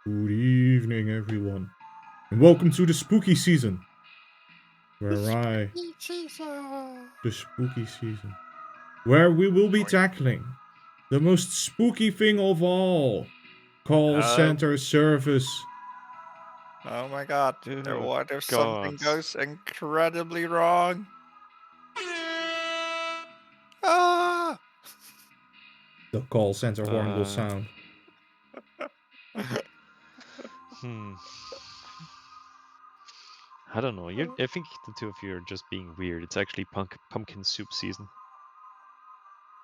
Good evening, everyone, and welcome to the spooky season, the spooky season, where we will be tackling the most spooky thing of all, call center service. Oh my god, Oh, what if God. something goes incredibly wrong? Ah! The call center horn will Uh, sound. hmm. I don't know. I think the two of you are just being weird. It's actually pumpkin soup season.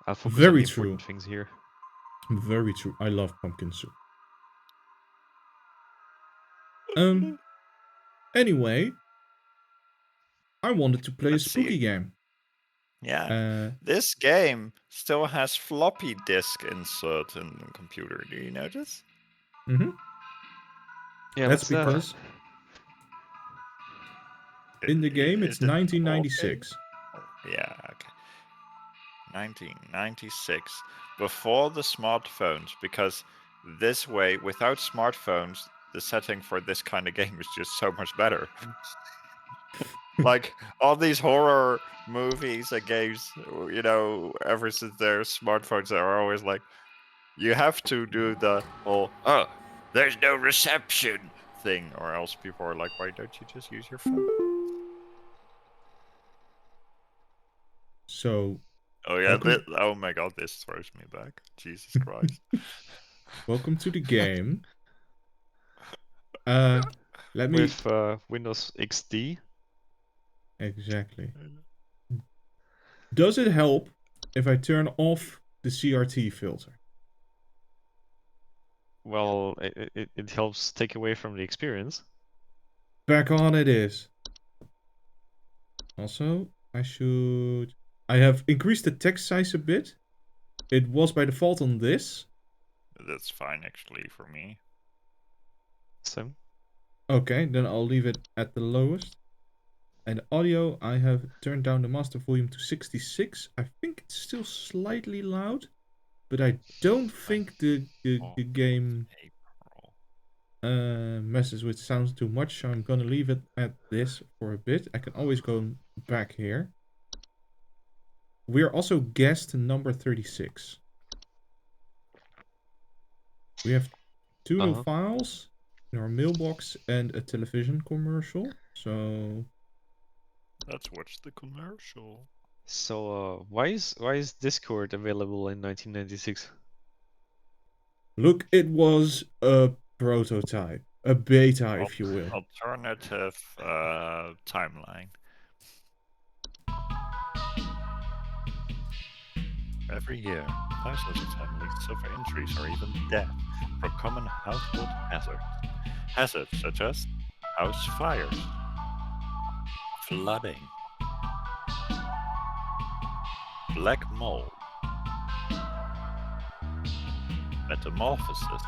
I'll focus on the Very true. important things here. Very true. I love pumpkin soup. Anyway, I wanted to play a Let's spooky see. game. Yeah, this game still has floppy disk insert in the computer. Do you notice? Yeah, That's what's that? because in the game it's Is it old game? 1996. Yeah, okay. 1996, before the smartphones, because this way, without smartphones, the setting for this kind of game is just so much better. Like all these horror movies and games, ever since there's smartphones, are always like, you have to do the whole there's no reception thing, or else people are like, why don't you just use your phone? So, Oh yeah, welcome, oh my god, this throws me back. Jesus Christ. welcome to the game. Let me With Windows XD? exactly. Does it help if I turn off the CRT filter? Well, it helps take away from the experience. Back on it is. Also, I have increased the text size a bit. It was by default on this. That's fine actually for me. So, Okay, then I'll leave it at the lowest. And audio, I have turned down the master volume to 66. I think it's still slightly loud, but I don't think the game messes with sounds too much, so I'm gonna leave it at this for a bit. I can always go back here. We are also guest number 36. We have two new files in our mailbox and a television commercial. So Let's watch the commercial. So, why is Discord available in 1996? look, it was a prototype, a beta, if you will. Alternative timeline. Every year, thousands of families suffer injuries or even death from common household hazards. Hazards such as house fires, flooding, black mold, metamorphosis.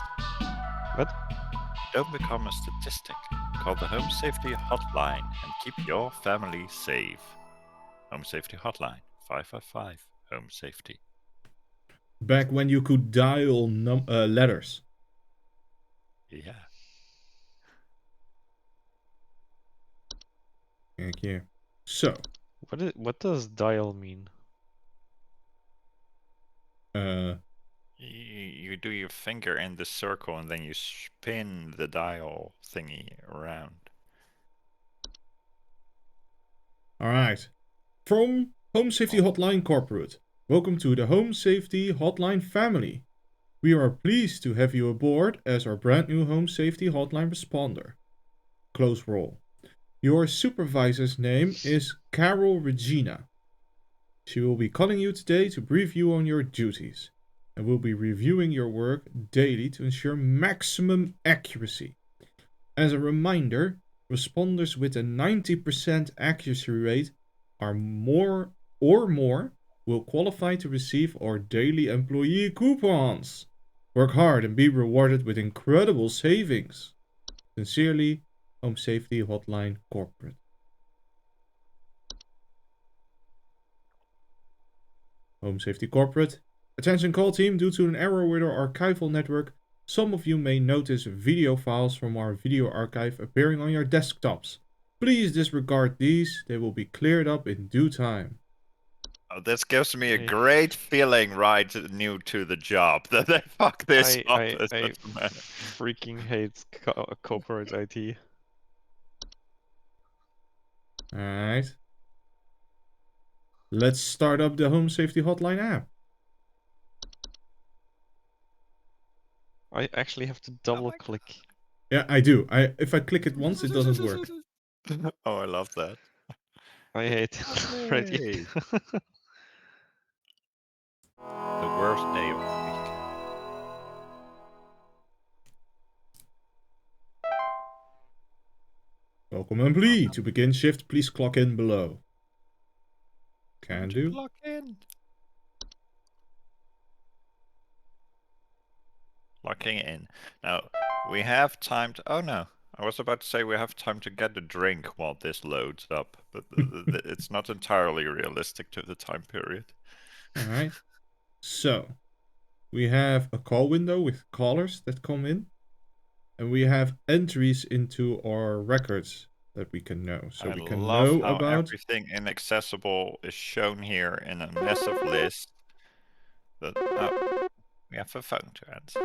What? Don't become a statistic. Call the Home Safety Hotline and keep your family safe. Home Safety Hotline 555 Home Safety. Back when you could dial letters. Yeah. Thank you. So, What does dial mean? You do your finger in the circle and then you spin the dial thingy around. Alright. From Home Safety Hotline Corporate, welcome to the Home Safety Hotline family. We are pleased to have you aboard as our brand new Home Safety Hotline responder. Close roll. Your supervisor's name is Carol Regina. She will be calling you today to brief you on your duties, and will be reviewing your work daily to ensure maximum accuracy. As a reminder, responders with a 90% accuracy rate are more will qualify to receive our daily employee coupons. Work hard and be rewarded with incredible savings. Sincerely, Home Safety Hotline Corporate. Home Safety Corporate. Attention call team, due to an error with our archival network, Some of you may notice video files from our video archive appearing on your desktops. Please disregard these, they will be cleared up in due time. Oh, this gives me a Hey. great feeling right new to the job that they fuck this up. I It doesn't matter. freaking hate corporate IT. Alright. Let's start up the Home Safety Hotline app. I actually have to double click. Yeah, I do. If I click it once, it doesn't work. Oh, I love that. I hate it already. Yay. The worst day of the week. Welcome employee. To begin shift, please clock in below. Can do. Clock in. Locking in. Now, we have time to... Oh, no. I was about to say we have time to get a drink while this loads up, but it's not entirely realistic to the time period. Alright. So, we have a call window with callers that come in. And we have entries into our records that we can know. So we can love know how about... everything inaccessible is shown here in a massive list. But, oh, we have a phone to answer.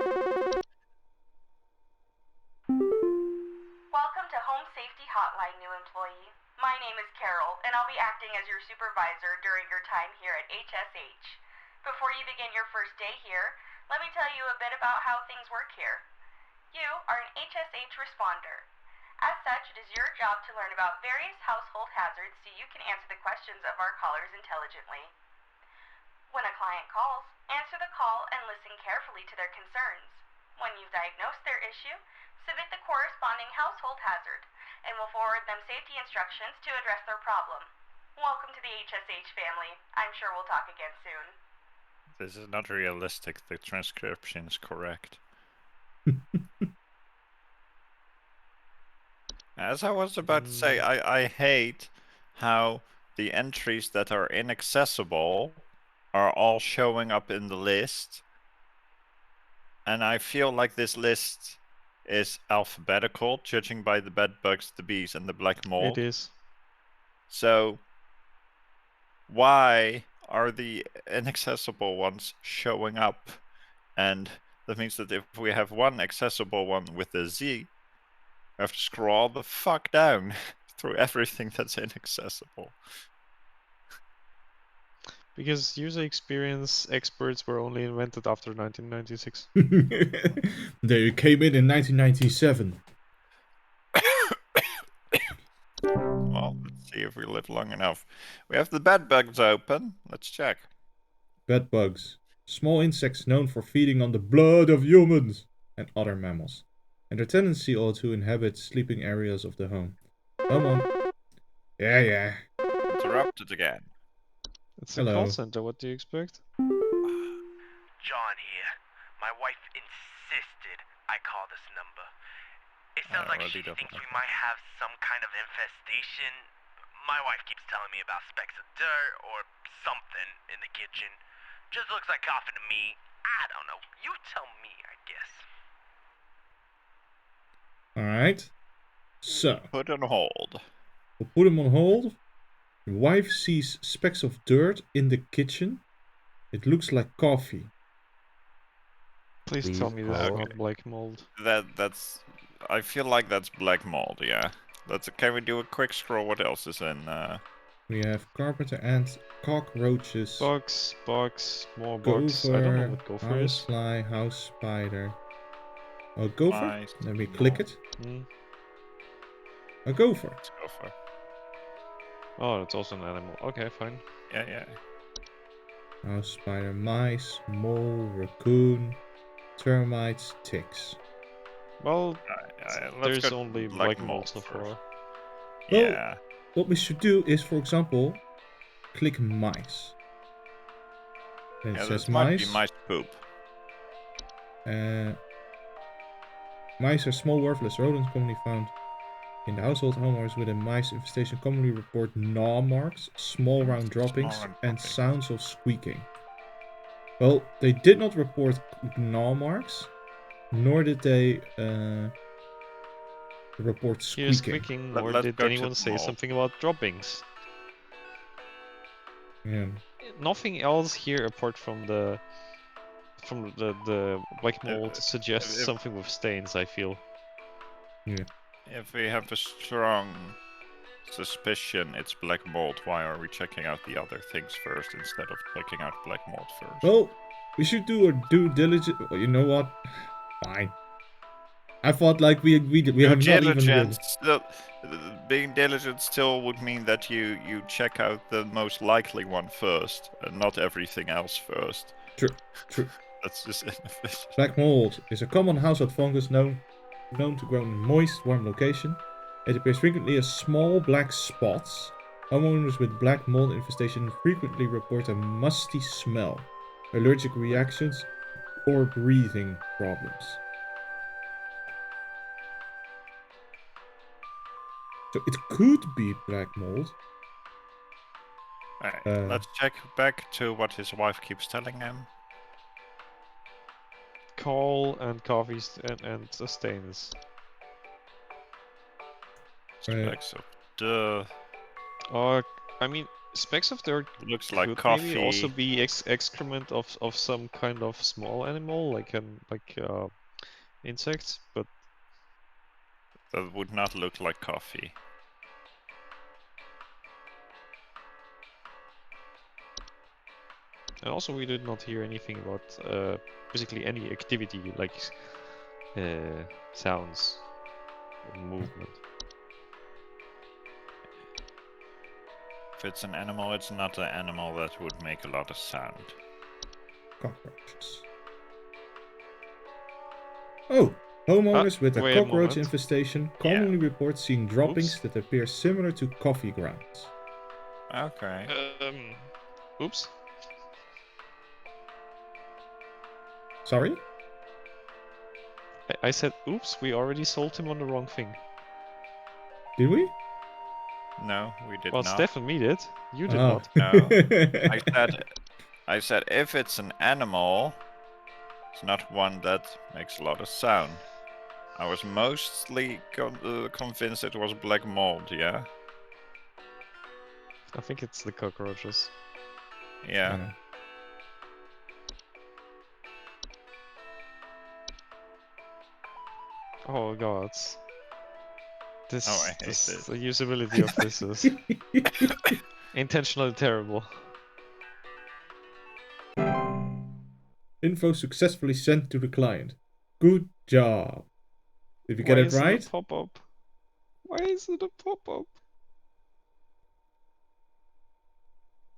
Welcome to Home Safety Hotline, new employee. My name is Carol, and I'll be acting as your supervisor during your time here at HSH. Before you begin your first day here, let me tell you a bit about how things work here. You are an HSH responder. As such, it is your job to learn about various household hazards so you can answer the questions of our callers intelligently. When a client calls, answer the call and listen carefully to their concerns. When you've diagnosed their issue, submit the corresponding household hazard, and we'll forward them safety instructions to address their problem. Welcome to the HSH family. I'm sure we'll talk again soon. This is not realistic. The transcription is correct. As I was about to say, I hate how the entries that are inaccessible are all showing up in the list. And I feel like this list is alphabetical, judging by the bed bugs, the bees, and the black mold. It is. So, why are the inaccessible ones showing up? And that means that if we have one accessible one with a Z, we have to scroll the fuck down through everything that's inaccessible. Because user experience experts were only invented after 1996. They came in 1997. Well, let's see if we live long enough. We have the bed bugs open. Let's check. Bed bugs. Small insects known for feeding on the blood of humans and other mammals. And their tendency are to inhabit sleeping areas of the home. Come on. Yeah. Interrupted again. It's Hello. a call center, what do you expect? John here. My wife insisted I call this number. It sounds like she thinks we might have some kind of infestation. My wife keeps telling me about specks of dirt or something in the kitchen. Just looks like coughing to me. I don't know. You tell me, I guess. Alright. So. Put on hold. We'll put him on hold. The wife sees specks of dirt in the kitchen. It looks like coffee. Please tell me this is not black mold. That's. I feel like that's black mold. Yeah. Can we do a quick scroll? What else is in? We have carpenter ants, cockroaches, Bugs, more bugs. I don't know what gopher house is. fly, house spider. A gopher? Mice, Let me click it. Mm. Hmm. A gopher. It's gopher. Oh, it's also an animal. Okay, fine. Yeah. House spider, mice, mole, raccoon, termites, ticks. Well, Let's there's go only black black mold so far. Well, Yeah. What we should do is, for example, click mice. Then it says this might mice. be mice poop. Mice are small worthless rodents commonly found in the household. Homeowners with a mice infestation commonly report gnaw marks, small round droppings, and sounds of squeaking. Well, they did not report gnaw marks, nor did they report Here's squeaking. squeaking, Let's or go did to anyone the say mall. something about droppings? Yeah. Nothing else here apart from the black mold suggests if- something with stains, I feel. Yeah. If we have a strong suspicion it's black mold, why are we checking out the other things first instead of checking out black mold first? Well, we should do a due diligence. Well, you know what? Fine. I thought like we have not even really. Being diligent still would mean that you check out the most likely one first, and not everything else first. True. That's just inefficient. Black mold is a common household fungus known to grow in moist, warm location. It appears frequently as small black spots. Homeowners with black mold infestation frequently report a musty smell, allergic reactions, or breathing problems. So it could be black mold. Alright, let's check back to what his wife keeps telling him. Coal and coffee and stains. Specks of dirt. I mean, specks of dirt Looks like could coffee. maybe also be excrement of some kind of small animal, like insects, but That would not look like coffee. and also we did not hear anything about basically any activity like sounds or movement. If it's an animal, it's not an animal that would make a lot of sound. Cockroaches. Oh, homeowners with a wait a cockroach moment. infestation commonly report seeing droppings Oops. that appear similar to coffee grounds. Okay. Oops. Sorry? I said oops, we already sold him on the wrong thing. Did we? No, we did Well, not. Steph and me did. You did Oh. not. No. I said if it's an animal, it's not one that makes a lot of sound. I was mostly convinced it was black mold, yeah? I think it's the cockroaches. Yeah. Oh god. This, Oh, I hate this. the usability of this is intentionally terrible. Info successfully sent to the client. Good job. Did we get Why it is it right? a pop-up? Why is it a pop-up?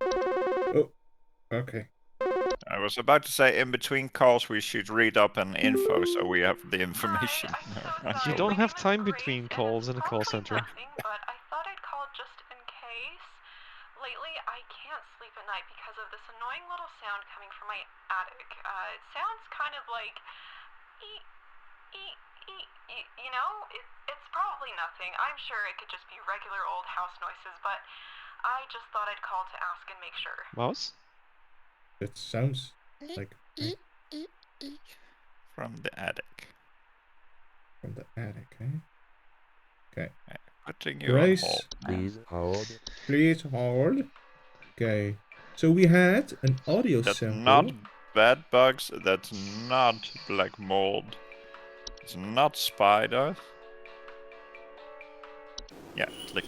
Oh, okay. I was about to say in between calls we should read up an info so we have the information. You don't have time between calls in a call center. But I thought I'd call just in case. Lately, I can't sleep at night because of this annoying little sound coming from my attic. It sounds kind of like eek, eek, eek, eek. You know, it's probably nothing. I'm sure it could just be regular old house noises, but I just thought I'd call to ask and make sure. Mouse? That sounds like From the attic. from the attic, eh? Okay. Putting you Grace, on hold. please hold. Okay. So we had an audio That's sample. not bed bugs, that's not black mold. It's not spider. Yeah, click.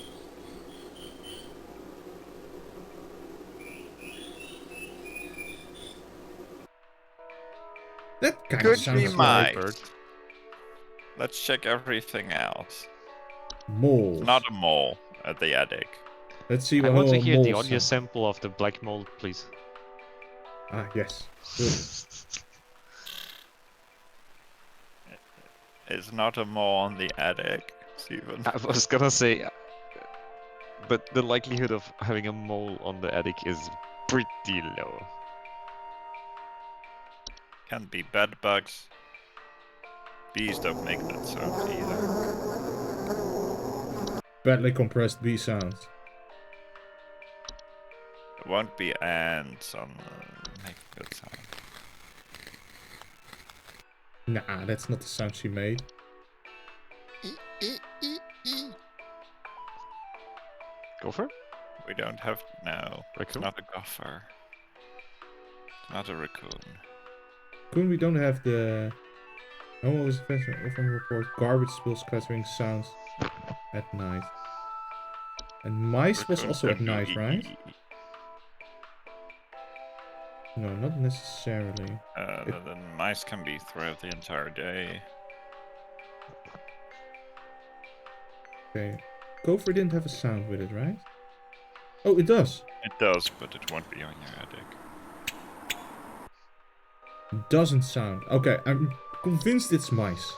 That kind of Could sounds be like mice. Let's check everything else. moles. It's not a mole at the attic. Let's see I what want to a hear the mole audio sounds. sample of the black mold, please. Ah, yes. Good. It's not a mole on the attic, Steven. I was gonna say, but the likelihood of having a mole on the attic is pretty low. Can be bed bugs. Bees don't make that sound either. Badly compressed B sounds. It won't be ants on make good sound. Nah, that's not the sound she made. Gopher? We don't have... No, it's Raccoon? not a gopher. It's not a raccoon. Could we don't have the... Homeowners often report garbage spills clattering sounds at night. And mice was Raccoon also at can do night, right? ee. No, not necessarily. The mice can be throughout the entire day. Okay. Gopher didn't have a sound with it, right? Oh, it does. It does, but it won't be on your attic. Doesn't sound. Okay, I'm convinced it's mice.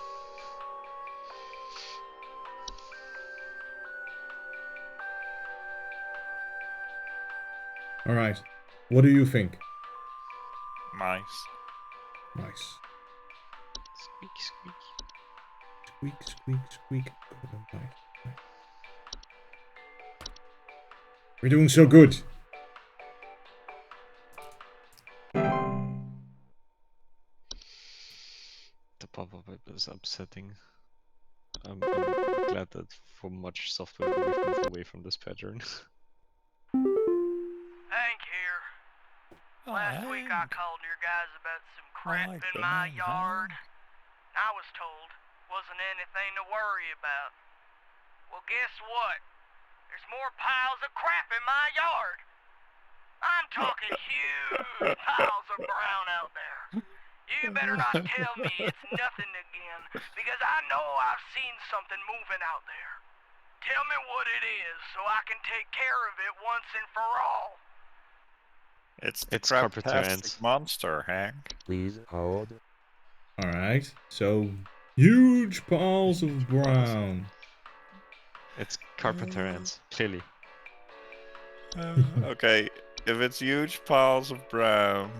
Alright. What do you think? Mice. Mice. Squeak, squeak. Squeak, squeak, squeak. God, mice. We're doing so good. The pop-up is upsetting. I'm glad that for much software we've moved away from this pattern. Hank here. Last week I called your guys about some crap in my yard. I was told wasn't anything to worry about. Well, guess what? There's more piles of crap in my yard. I'm talking huge piles of brown out there. You better not tell me it's nothing again, because I know I've seen something moving out there. Tell me what it is so I can take care of it once and for all. It's the It's carpenter craptastic ants. monster, Hank. Please hold. Alright, so huge piles of brown. It's carpenter ants, clearly. Okay, if it's huge piles of brown,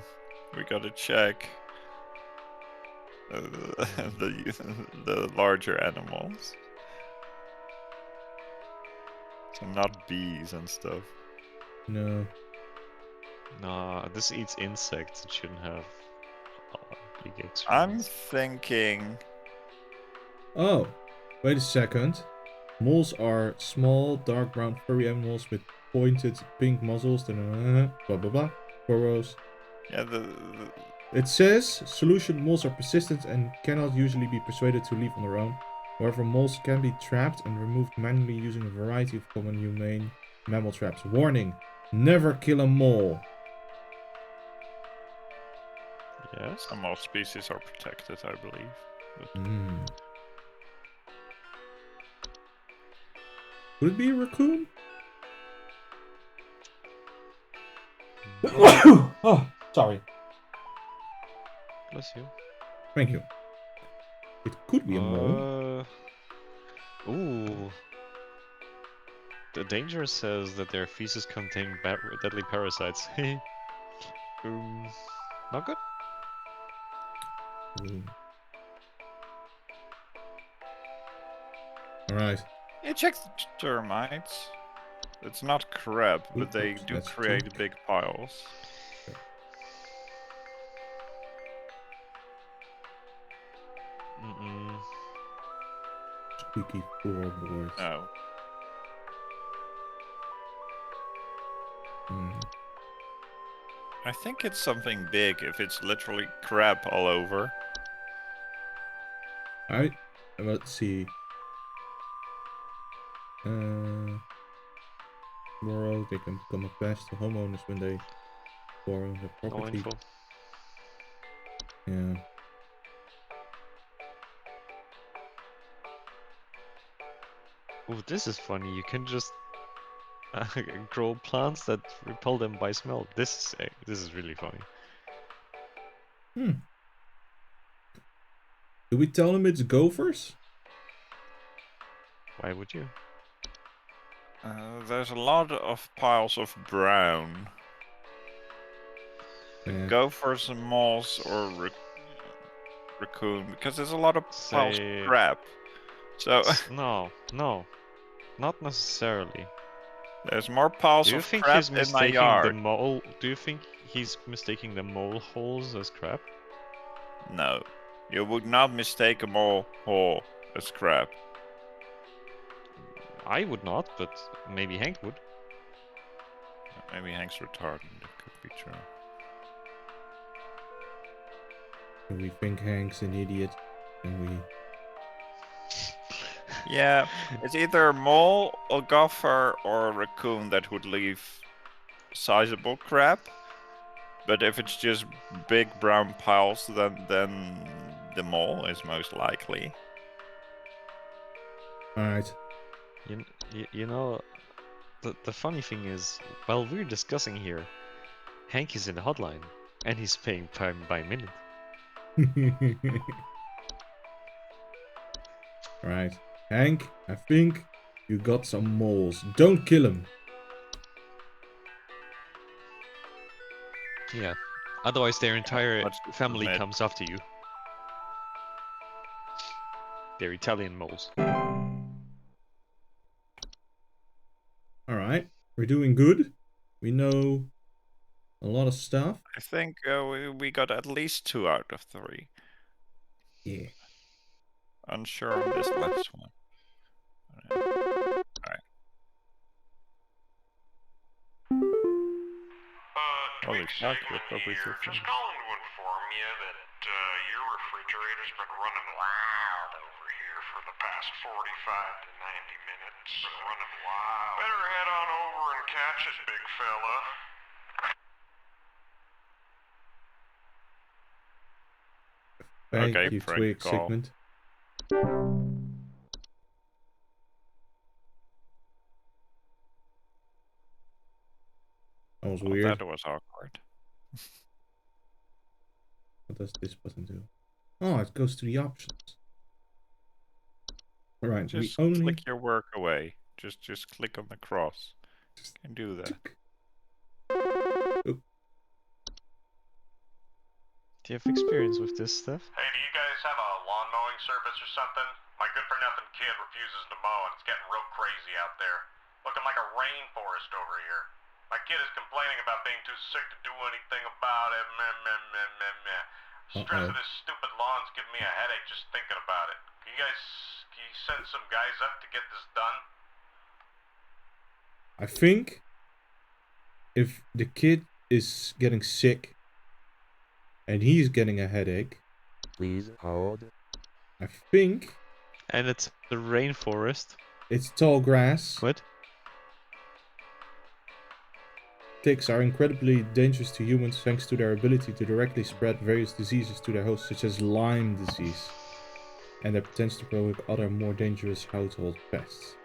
we gotta check the larger animals. So not bees and stuff. No. Nah, this eats insects. It shouldn't have big I'm experiments. thinking... Oh, wait a second. Moles are small, dark brown furry animals with pointed pink muzzles. Blah blah blah. Burrows. Yeah, It says solution moles are persistent and cannot usually be persuaded to leave on their own. However, moles can be trapped and removed manually using a variety of common humane mammal traps. Warning: never kill a mole. Yes? some more species are protected, I believe. But Would it be a raccoon? Oh, sorry. Bless you. Thank you. It could be a mole. Ooh. The danger says that their feces contain deadly parasites. Not good. Alright. yeah, check the termites. It's not crab, but they Oops, do that's create two. big piles. Squeaky floorboards. No. I think it's something big if it's literally crab all over. Alright. Let's see. Tomorrow they can become a pest to homeowners when they borrow their No property. info. Yeah. Ooh, this is funny. You can just grow plants that repel them by smell. This is really funny. Do we tell them it's gophers? Why would you? There's a lot of piles of brown. Yeah. Gophers and moles or raccoon, because there's a lot of piles Say- of crap. So No, not necessarily. there's more piles Do you of think crap he's in my mistaking yard. the mole? Do you think he's mistaking the mole holes as crap? No. You would not mistake a mole hole as crap. I would not, but maybe Hank would. Maybe Hank's retarded. That could be true. And we think Hank's an idiot, and we... Yeah, it's either a mole, a gopher, or a raccoon that would leave sizable crap. But if it's just big brown piles, then the mole is most likely. Alright. You know, the funny thing is, while we're discussing here, Hank is in the hotline, and he's paying by minute. Alright. Hank, I think you got some moles. Don't kill him. Yeah. Otherwise, their entire let's just family admit. comes after you. They're Italian moles. Alright. We're doing good. We know a lot of stuff. I think we got at least 2 out of 3. Yeah. Unsure on this last one. Alright. Holy fuck, you're probably too Just funny. calling to inform you that your refrigerator's been running wild over here for the past 45 to 90 minutes. Been running wild. Better head on over and catch it, big fella. Thank Okay, you, prank Twig call. segment. That was weird. That was awkward. What does this button do? Oh, it goes to the options. Alright, we Just only... click your work away. Just click on the cross. Can do that. Oh. Do you have experience with this stuff? Hey, do you guys have a lawn mowing service or something? My good-for-nothing kid refuses to mow, and it's getting real crazy out there. Looking like a rainforest over here. My kid is complaining about being too sick to do anything about it. Meh, meh, meh, meh, meh. Stress of this stupid lawn's giving me a headache just thinking about it. Can you send some guys up to get this done? I think if the kid is getting sick and he's getting a headache, Please hold. I think And it's the rainforest. it's tall grass. What? Ticks are incredibly dangerous to humans thanks to their ability to directly spread various diseases to their hosts, such as Lyme disease, and their potential to provoke other more dangerous household pests.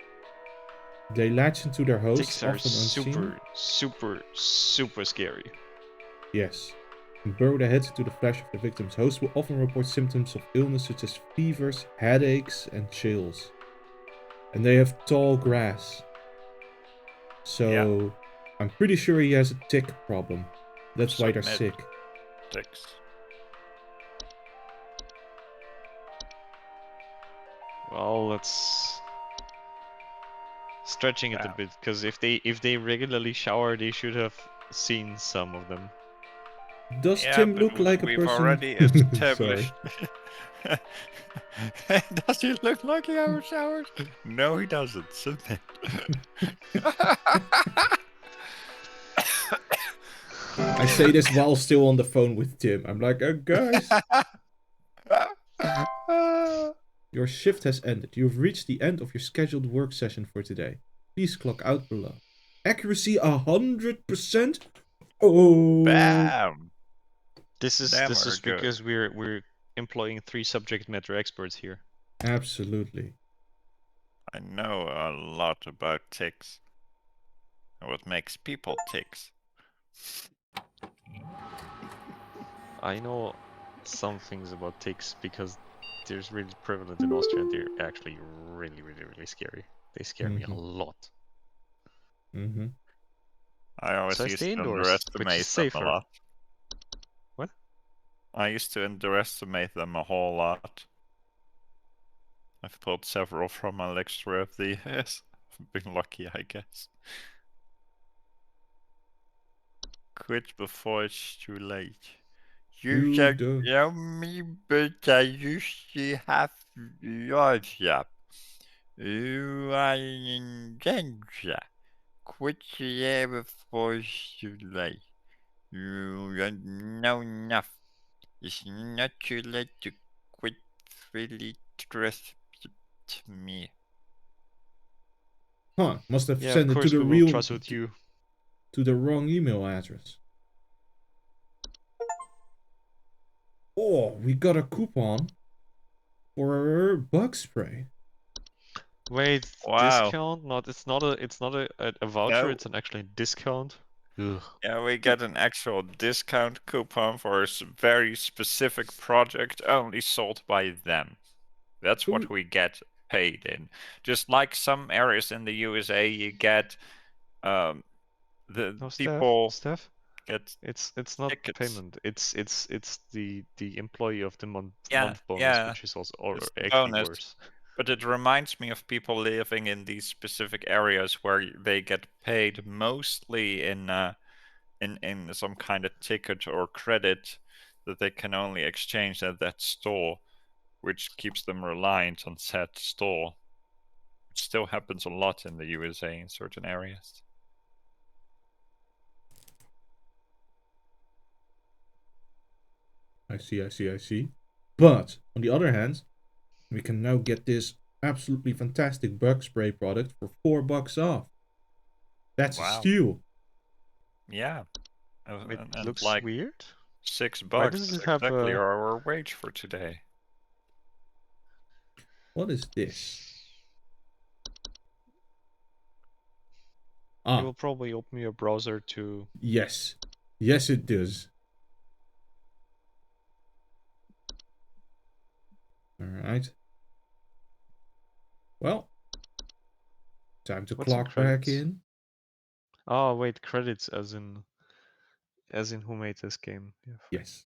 They latch into their hosts, Ticks are often unseen. super scary. Yes. And burrow their heads into the flesh of the victim's host will often report symptoms of illness such as fevers, headaches, and chills. And they have tall grass. So, I'm pretty sure he has a tick problem. That's why they're Submit. sick. Ticks. Well, that's stretching it a bit, because if they regularly shower, they should have seen some of them. Does Yeah, Tim but look like a we've person? already established. Does he look like he ever showers? No, he doesn't. Submit. I say this while still on the phone with Tim. I'm like, guys, your shift has ended. You've reached the end of your scheduled work session for today. Please clock out below. Accuracy 100%. Oh, Bam! This is Damn, this we're is good. because we're employing 3 subject matter experts here. Absolutely. I know a lot about ticks. And what makes people ticks. I know some things about ticks because they're really prevalent in Austria, and they're actually really scary. They scare me a lot. Mm-hmm. I always So I used stay to indoors, which underestimate is them a safer. lot. What? I used to underestimate them a whole lot. I've pulled several from my lecture over the years. I've been lucky, I guess. Quit before it's too late. You You don't don't. know me, but I used to have your job. You are in danger. Quit here before it's too late. You don't know enough. It's not too late to quit. Really trust me. Huh, must have Yeah, of sent it to course the we will real... trust with you. to the wrong email address. Oh, we got a coupon for bug spray. Wait, Wow. discount? Not it's not a voucher, No. it's an actually discount. Ugh. Yeah, we get an actual discount coupon for a very specific project only sold by them. That's what we get paid in. Just like some areas in the USA, you get the No, people Steph, get it's not tickets. payment. It's the employee of the month Yeah, bonus, yeah, which is also or it's the actually bonus. worse. But it reminds me of people living in these specific areas where they get paid mostly in some kind of ticket or credit that they can only exchange at that store, which keeps them reliant on said store. It still happens a lot in the USA in certain areas. I see. But, on the other hand, we can now get this absolutely fantastic bug spray product for $4 off. That's a Wow. steal. Yeah. It And looks like weird. $6 Why is does it have exactly a... our wage for today. What is this? It Ah, will probably open your browser to... yes. Yes, it does. Alright. Well, time to What's in clock back credits? in. Oh wait, credits as in who made this game. Yeah, fine. Yes.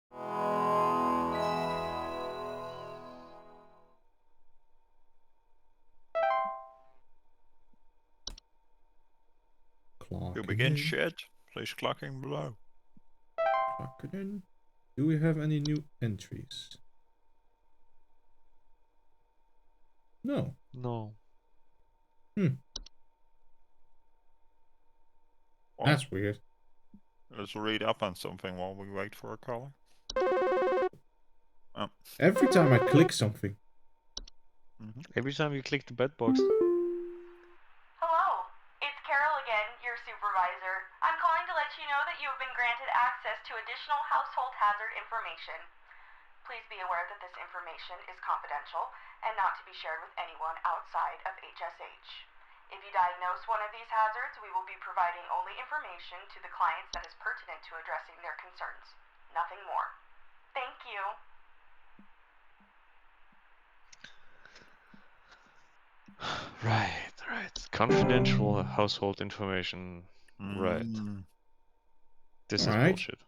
To Clocking begin in. shit, please clocking below. Clocking in. Do we have any new entries? No. No. Hmm. Well, That's weird. let's read up on something while we wait for a caller. Oh. Every time I click something. Every time you click the bed box. Hello, it's Carol again, your supervisor. I'm calling to let you know that you have been granted access to additional household hazard information. Please be aware that this information is confidential and not to be shared with anyone outside of HSH. If you diagnose one of these hazards, we will be providing only information to the clients that is pertinent to addressing their concerns. Nothing more. Thank you. Right. Confidential household information. Right. This is bullshit.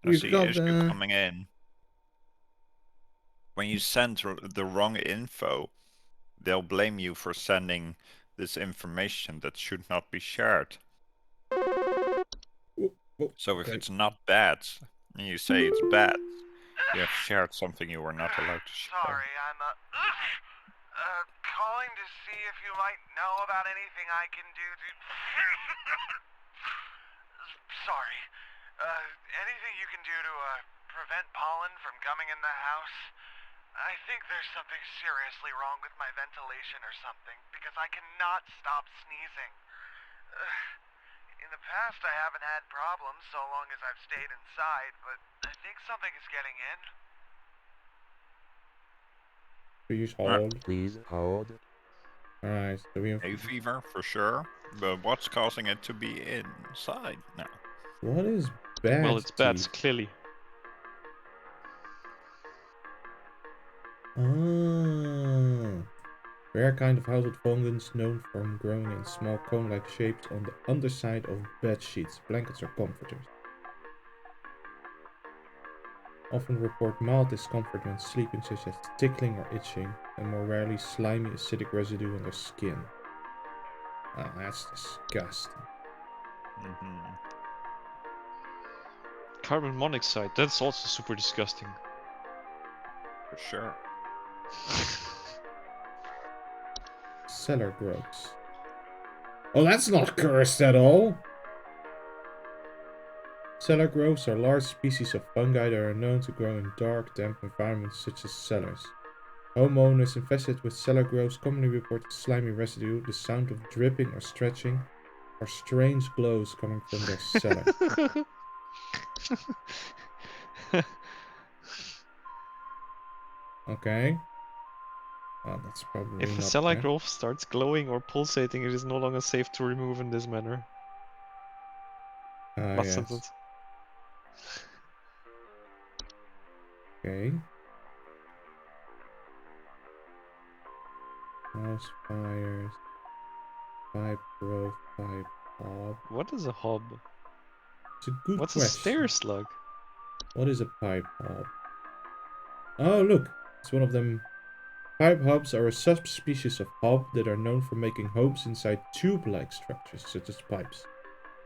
I We've see got issue coming in. When you send the wrong info, they'll blame you for sending this information that should not be shared. So if it's not bad, and you say it's bad, you have shared something you were not allowed to share. Sorry, I'm calling to see if you might know about anything I can do to... Sorry. Anything you can do to prevent pollen from coming in the house? I think there's something seriously wrong with my ventilation or something, because I cannot stop sneezing. In the past, I haven't had problems so long as I've stayed inside, but I think something is getting in. Please hold. Alright, so we have... Hay fever, for sure. But what's causing it to be inside now? What is bad Well, it's bats, teeth? clearly. Ah. Rare kind of household fungus known from growing in small cone-like shapes on the underside of bed sheets, blankets or comforters. Often report mild discomfort when sleeping, such as tickling or itching, and more rarely slimy acidic residue on their skin. Ah, that's disgusting. Carbon monoxide, that's also super disgusting. For sure. Cellar growths. Oh, that's not cursed at all. Cellar growths are large species of fungi that are known to grow in dark, damp environments such as cellars. Homeowners infested with cellar growths commonly report slimy residue, the sound of dripping or stretching, or strange glows coming from their cellar. Okay. Oh, that's probably If a not cellar there. growth starts glowing or pulsating, it is no longer safe to remove in this manner. Last Yes. sentence. Okay. House fires. Pipe growth, pipe hob. What is a hob? It's a good What's a question. stair slug? What is a pipe hob? Oh, look. It's one of them. Pipe hobs are a subspecies of hob that are known for making homes inside tube-like structures, such as pipes.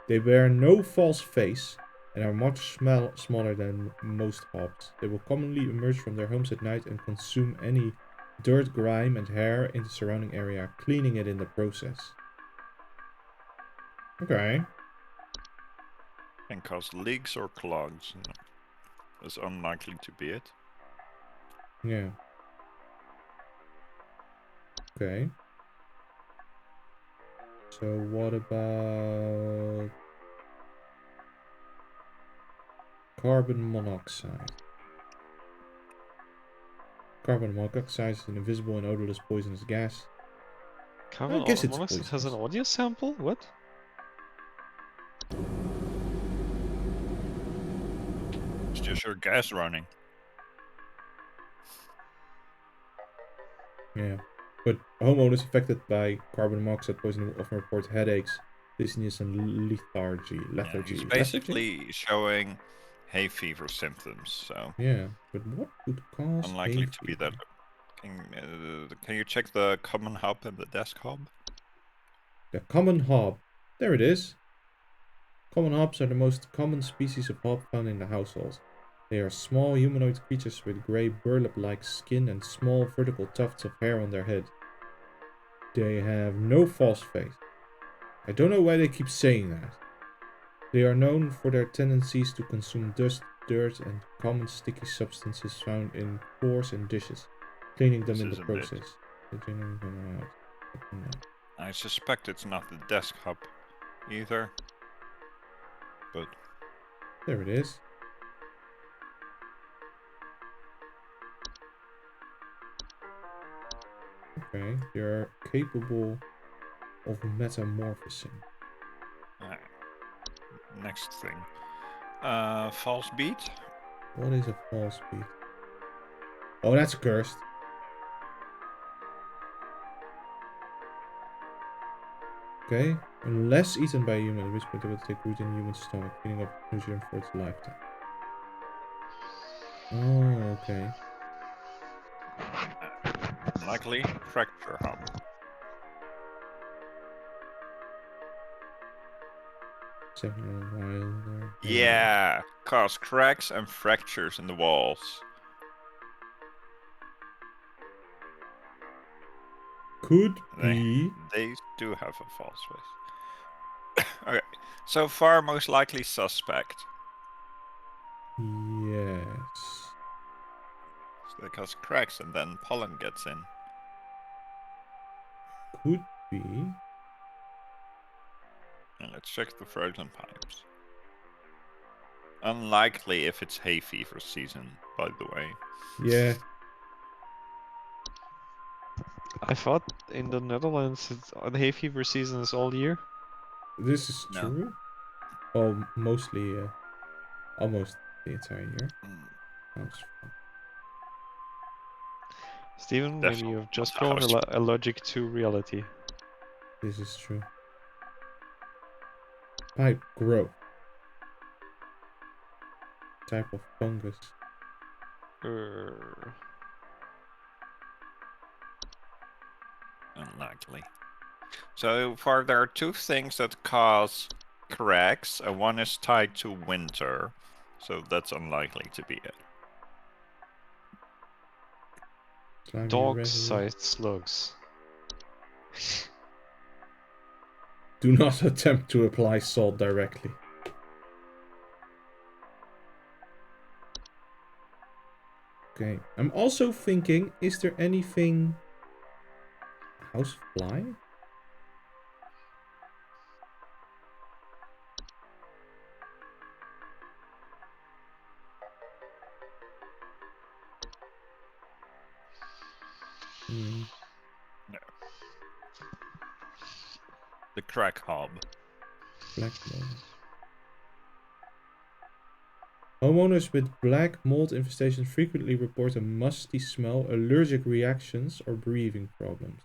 They bear no false face and are much smaller than most hobs. They will commonly emerge from their homes at night and consume any dirt, grime, and hair in the surrounding area, cleaning it in the process. Okay. Can cause leaks or clogs. It's unlikely to be it. Yeah. Okay. So what about carbon monoxide? Carbon monoxide is an invisible and odorless poisonous gas. Carbon I guess it's monoxide has an poisonous. audio sample? What? It's just your gas running. Yeah. But homeowners affected by carbon monoxide poisoning often report headaches, dizziness, and lethargy. Yeah, he's Lethargy. basically showing hay fever symptoms, so Yeah. But what could cause hay unlikely to be that. fever? Can you check the common hub and the desk hub? The common hob. There it is. Common hobs are the most common species of hob found in the household. They are small humanoid creatures with grey burlap-like skin and small vertical tufts of hair on their head. They have no false face. I don't know why they keep saying that. They are known for their tendencies to consume dust, dirt, and common sticky substances found in floors and dishes, cleaning them This in the isn't it. process. They generally come out. I suspect it's not the desk hub either. But There it is. Okay, they are capable of metamorphosing. next thing. False beat? What is a false beat? Oh, that's cursed. Okay. Unless eaten by a human, at which point it will take root in the human's stomach, feeding up nutrient for its lifetime. Oh, okay. Likely fracture hub. Wilder. Yeah, cause cracks and fractures in the walls. Could be. They do have a false face. Okay, so far most likely suspect. Yes. So they cause cracks and then pollen gets in. Could be. And let's check the frozen pipes. Unlikely if it's hay fever season, by the way. Yeah. I thought in the Netherlands the hay fever season is all year. This is No. true. Well, mostly, almost the entire year. That's fun. Steven, maybe Definitely you've just not grown house. allergic to reality. This is true. Pipe growth. Type of fungus. Unlikely. So far there are two things that cause cracks, and one is tied to winter, So that's unlikely to be it. Slimy Dog residue. sized slugs. Do not attempt to apply salt directly. Okay, I'm also thinking, is there anything... Housefly? Hmm. No. The crack hob. Black mold. Homeowners with black mold infestations frequently report a musty smell, allergic reactions, or breathing problems.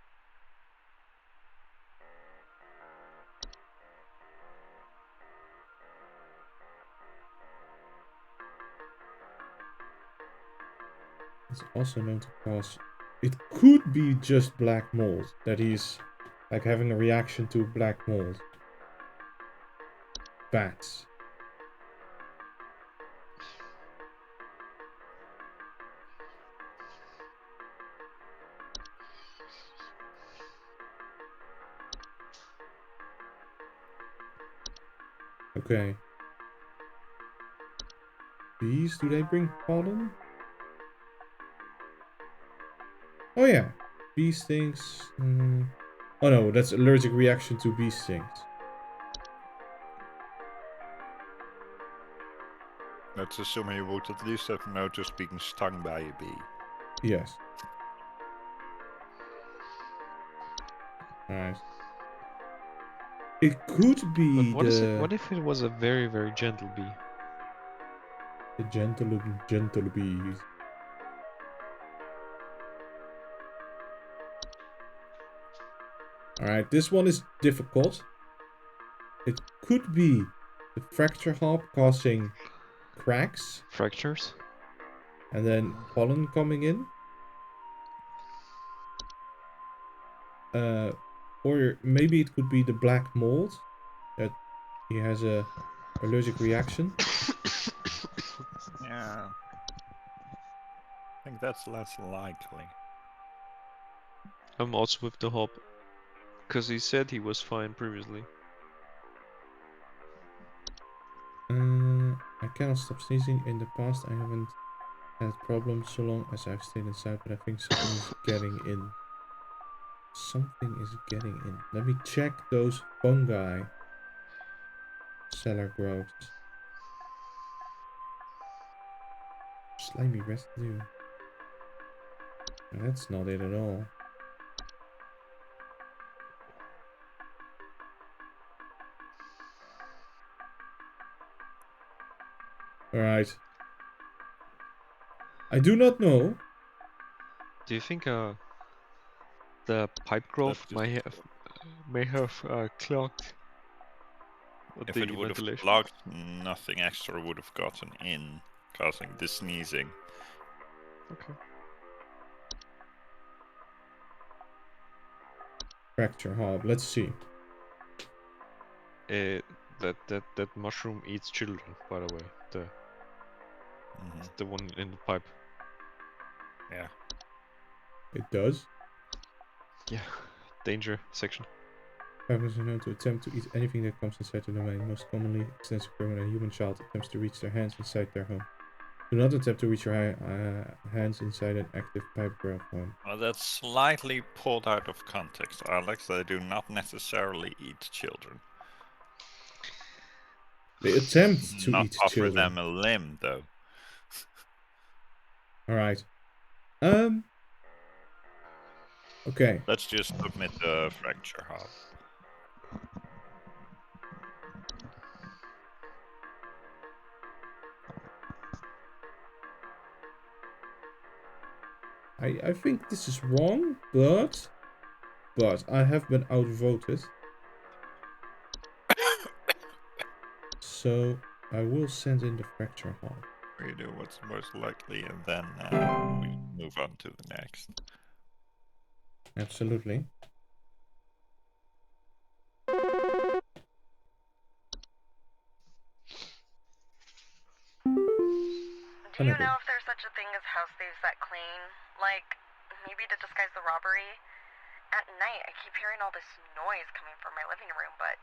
It's also known to cause... It could be just black mold, that he's like having a reaction to black mold. Bats. Okay. Bees, do they bring pollen? Oh yeah. Bee stings. Oh no, that's allergic reaction to bee stings. Let's assume you would at least have noticed being stung by a bee. Yes. Alright. It could be But what if it was a very, very gentle bee? the gentle bees. Alright, this one is difficult. It could be the fracture hob causing cracks Fractures? and then pollen coming in. Or maybe it could be the black mold that he has a allergic reaction. Yeah. I think that's less likely. I'm also with the hob. Because he said he was fine previously. I cannot stop sneezing. In the past, I haven't had problems so long as I've stayed inside, but I think something is getting in. Something is getting in. Let me check those fungi. Cellar growths. Slimy residue. That's not it at all. Alright. I do not know. Do you think the pipe growth may have clogged If the it would have ventilation? clogged, nothing extra would have gotten in, causing the sneezing. Okay. Fracture hob. Let's see. That mushroom eats children, by the way. The one in the pipe. Yeah. It does. Yeah. Danger section. Pipers are known to attempt to eat anything that comes inside the domain. Most commonly, extends occur when a human child attempts to reach their hands inside their home. Do not attempt to reach your hands inside an active pipe growth home. Well, that's slightly pulled out of context, Alex. They do not necessarily eat children. They attempt to not eat offer children. them a limb, though. Alright. Okay. Let's just submit the fracture hob. I think this is wrong, but I have been outvoted. So I will send in the fracture hob. We do what's most likely, and then we move on to the next. Absolutely. Do you know if there's such a thing as house thieves that clean? Like, maybe to disguise the robbery? At night, I keep hearing all this noise coming from my living room, but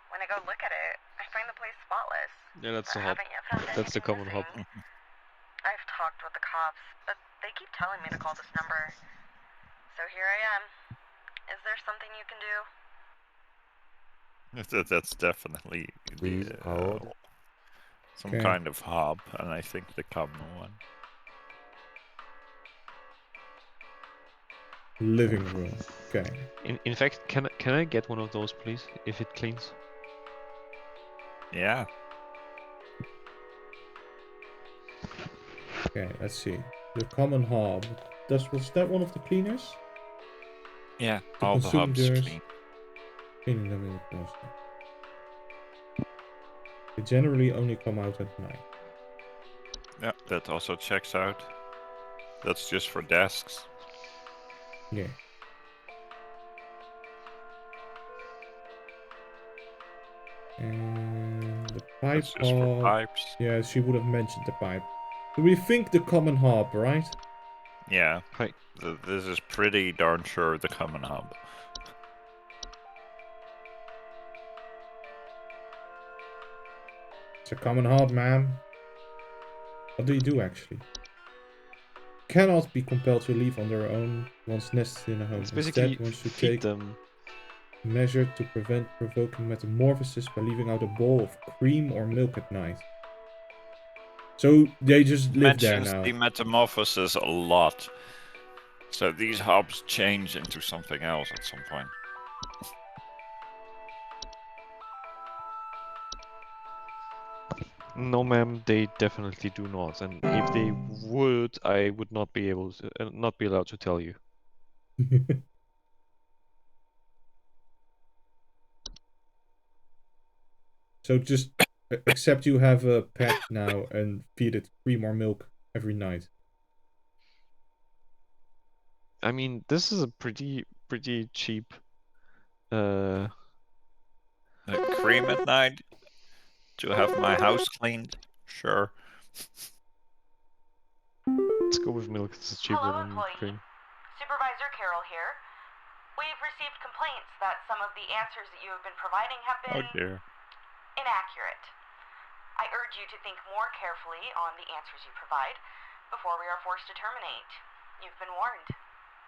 when I go look at it, I find the place spotless. Yeah, that's the hub. Haven't yet found That's the anything common hub. missing. I've talked with the cops, but they keep telling me to call this number. So here I am. Is there something you can do? That's definitely Please hold. some Okay. kind of hub, and I think the common one. Living room. Okay. In fact, can I get one of those, please, if it cleans? Yeah. Okay, let's see. The common hob. Was that one of the cleaners? Yeah, To all the consume hubs yours. clean. Cleaning them in the process. They generally only come out at night. Yeah, that also checks out. That's just for desks. Yeah. And the pipe That's just for hob. pipes. Yeah, she would have mentioned the pipe. Do we think the common hob, right? Yeah. Hi. This is pretty darn sure the common hub. It's a common hob, ma'am. What do you do actually? Cannot be compelled to leave on their own once nested in a home. It's basically Instead, wants to feed take them. measure to prevent provoking metamorphosis by leaving out a bowl of cream or milk at night. So they just live there Mentions now. the metamorphosis a lot. So these hubs change into something else at some point. No, ma'am, they definitely do not. And if they would, I would not be able to, not be allowed to tell you. So just accept you have a pet now and feed it cream or milk every night. I mean, this is a pretty cheap. Cream at night to have my house cleaned. Sure. Let's go with milk. It's cheaper Hello, than employee. cream. Supervisor Carroll here. We've received complaints that some of the answers that you have been providing have Oh been dear. inaccurate. I urge you to think more carefully on the answers you provide before we are forced to terminate. You've been warned.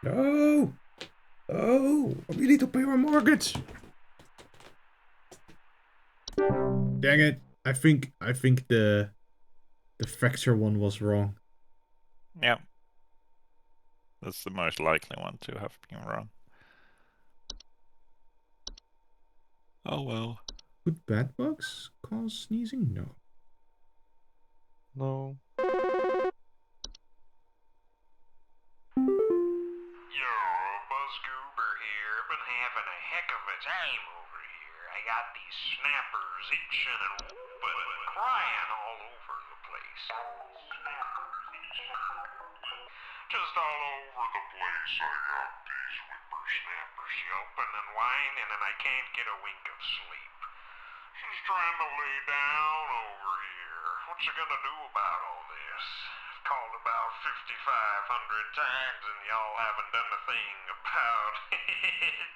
No! Oh, we need to pay our mortgage. Dang it! I think the fracture one was wrong. Yeah. That's the most likely one to have been wrong. Oh well. Could bed bugs cause sneezing? No. No. Yo, Buzzgoober here. Been having a heck of a time over here. I got these snappers itching and whooping and crying all over the place. Just all over the place I got these whippersnappers yelping and whining and I can't get a wink of sleep. She's trying to lay down over here. What's she gonna do about all this? I've called about 5,500 times and y'all haven't done a thing about it.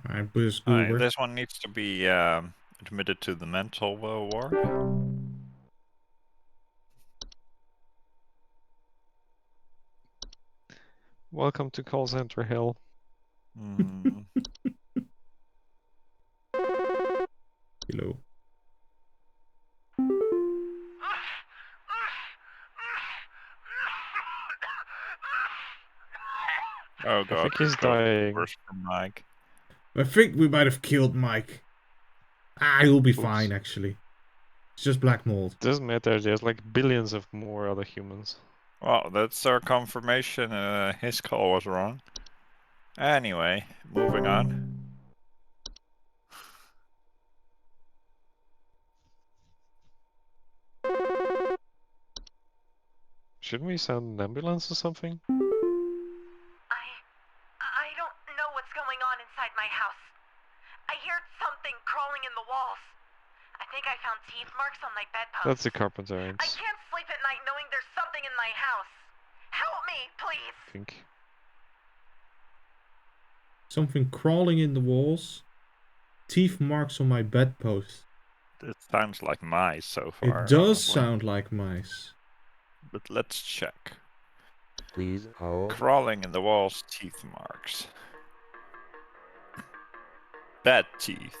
Alright, Buzzgoober. This one needs to be admitted to the mental ward. Welcome to call center hell. Hello. Oh god. I think he's dying. First from Mike. I think we might have killed Mike. He'll be Oops. fine actually. It's just black mold. Doesn't matter. There's like billions of more other humans. Well, that's our confirmation. His call was wrong. Anyway, moving on. Shouldn't we send an ambulance or something? I don't know what's going on inside my house. I think I found teeth marks on my bedpost. That's the carpenter I ants, can't sleep at night knowing there's something in my house. Help me, please. I think. Something crawling in the walls. Teeth marks on my bedpost. It sounds like mice so far. It does honestly. sound like mice. But let's check. Please hold. Crawling in the walls, teeth marks. Bad teeth.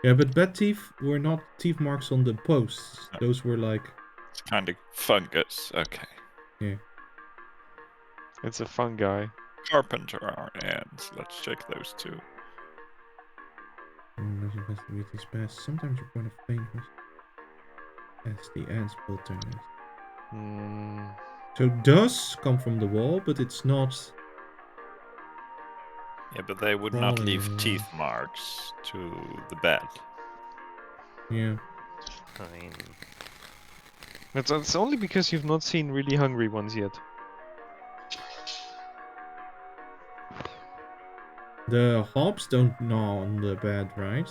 Yeah, but bad teeth were not teeth marks on the posts. Those were like... It's kind of fungus. Okay. Yeah. It's a fungi. Carpenter ants. Let's check those two. Investigate these pests. Sometimes you're one of famous. As the ants will turn it. Hmm. So it does come from the wall, but it's not... Yeah, but they would not Crawling leave in the teeth marks to the bed. Yeah. Fine. It's only because you've not seen really hungry ones yet. The hops don't gnaw on the bed, right?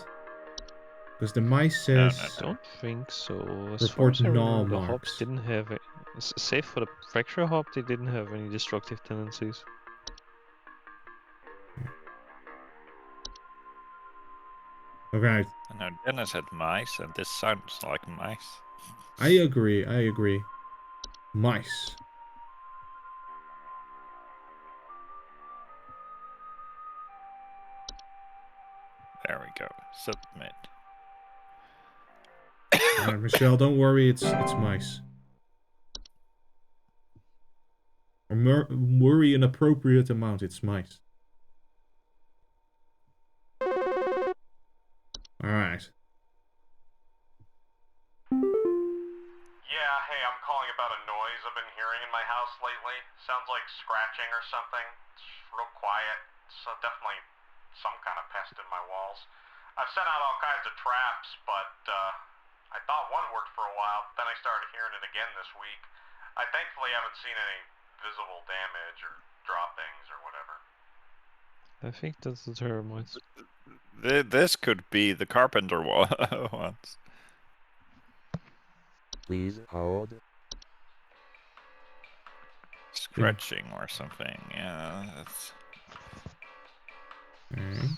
Because the mice No, says... I don't think so. As Report far as I gnaw remember, the hops marks. didn't have it. Save for the fracture hop, they didn't have any destructive tendencies. Alright, And now Dennis had mice, and this sounds like mice. I agree. Mice. There we go. Submit. Alright, Michelle, don't worry, it's mice. Or worry an appropriate amount, it's mice. Alright. Yeah, hey, I'm calling about a noise I've been hearing in my house lately. Sounds like scratching or something. It's real quiet. So definitely some kind of pest in my walls. I've sent out all kinds of traps, but I thought one worked for a while. Then I started hearing it again this week. I thankfully haven't seen any visible damage or droppings or whatever. I think that's the termites. This could be the carpenter ones. Please hold. Scratching or something. Yeah, that's... Alright.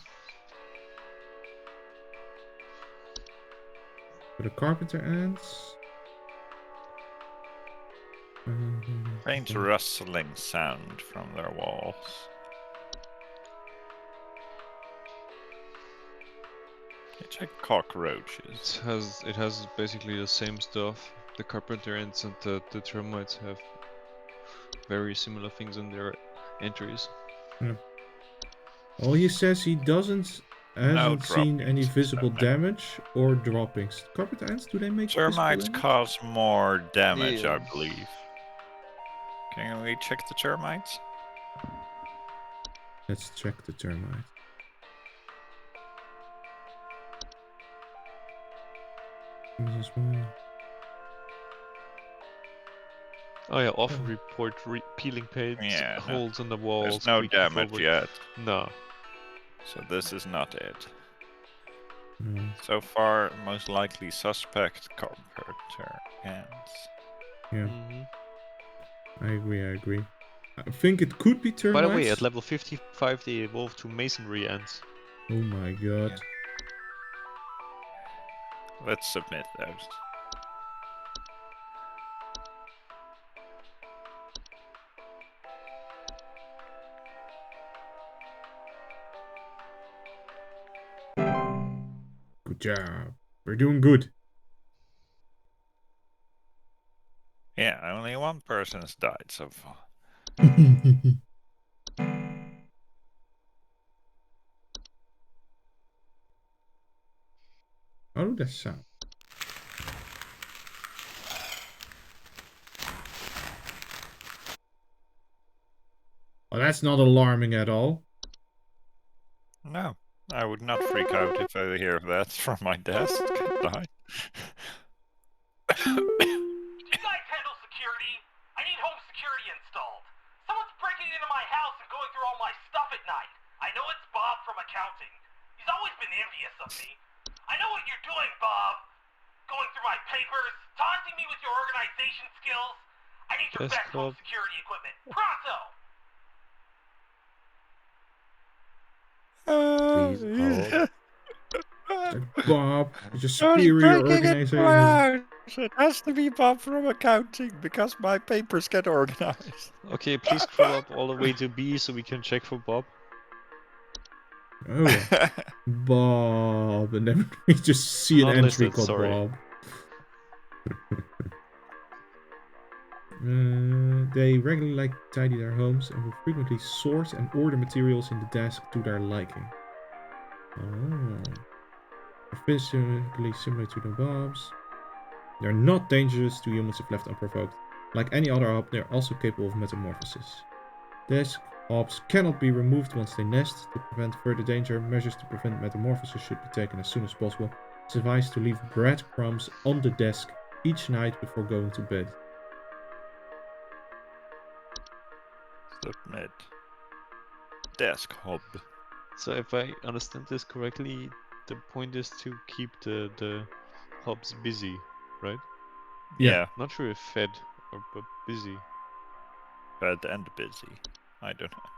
For the carpenter ants. Faint rustling sound from their walls. Check cockroaches. It has basically the same stuff. The carpenter ants and the termites have very similar things in their entries. Well, he says he hasn't seen any droppings, visible okay. damage or droppings. Carpenter ants, do they make Termites visible damage? cause more damage, I Yeah. believe. Can we check the termites? Let's check the termites. This one. Oh yeah, often report peeling paint, Yeah, no. holes in the walls. There's no creaking damage forward. yet, No. so this is not it. No. So far, most likely suspect carpenter ants. Yeah, Mhm. I agree. I think it could be termites. By the way, at level 55 they evolve to masonry ants. Oh my god. Yeah. Let's submit those. Good job. We're doing good. Yeah, only one person has died so far. How does that sound? Oh, that's not alarming at all. No, I would not freak out if I hear that from my desk. Die. You guys handle security? I need home security installed. Someone's breaking into my house and going through all my stuff at night. I know it's Bob from accounting. He's always been envious of me. I know what you're doing, Bob. my papers? Taunting me with your organization skills? I need your Desk best home hop. security equipment. Pronto! Please hold. Bob, it's a I was superior breaking into organization. my house. It has to be Bob from accounting because my papers get organized. Okay, please scroll up all the way to B so we can check for Bob. Oh, Bob, and then we just see an Not entry listed, called sorry. Bob. They regularly like to tidy their homes and will frequently sort and order materials in the desk to their liking. Oh. They're physically similar to the Bobs. They're not dangerous to humans if left unprovoked. Like any other hob, they're also capable of metamorphosis. Desk hobs cannot be removed once they nest. To prevent further danger, measures to prevent metamorphosis should be taken as soon as possible. It's advised to leave breadcrumbs on the desk each night before going to bed. Submit. Desk hob. So if I understand this correctly, the point is to keep the hubs busy, right? Yeah. Not sure if fed or but busy. Fed and busy. I don't know.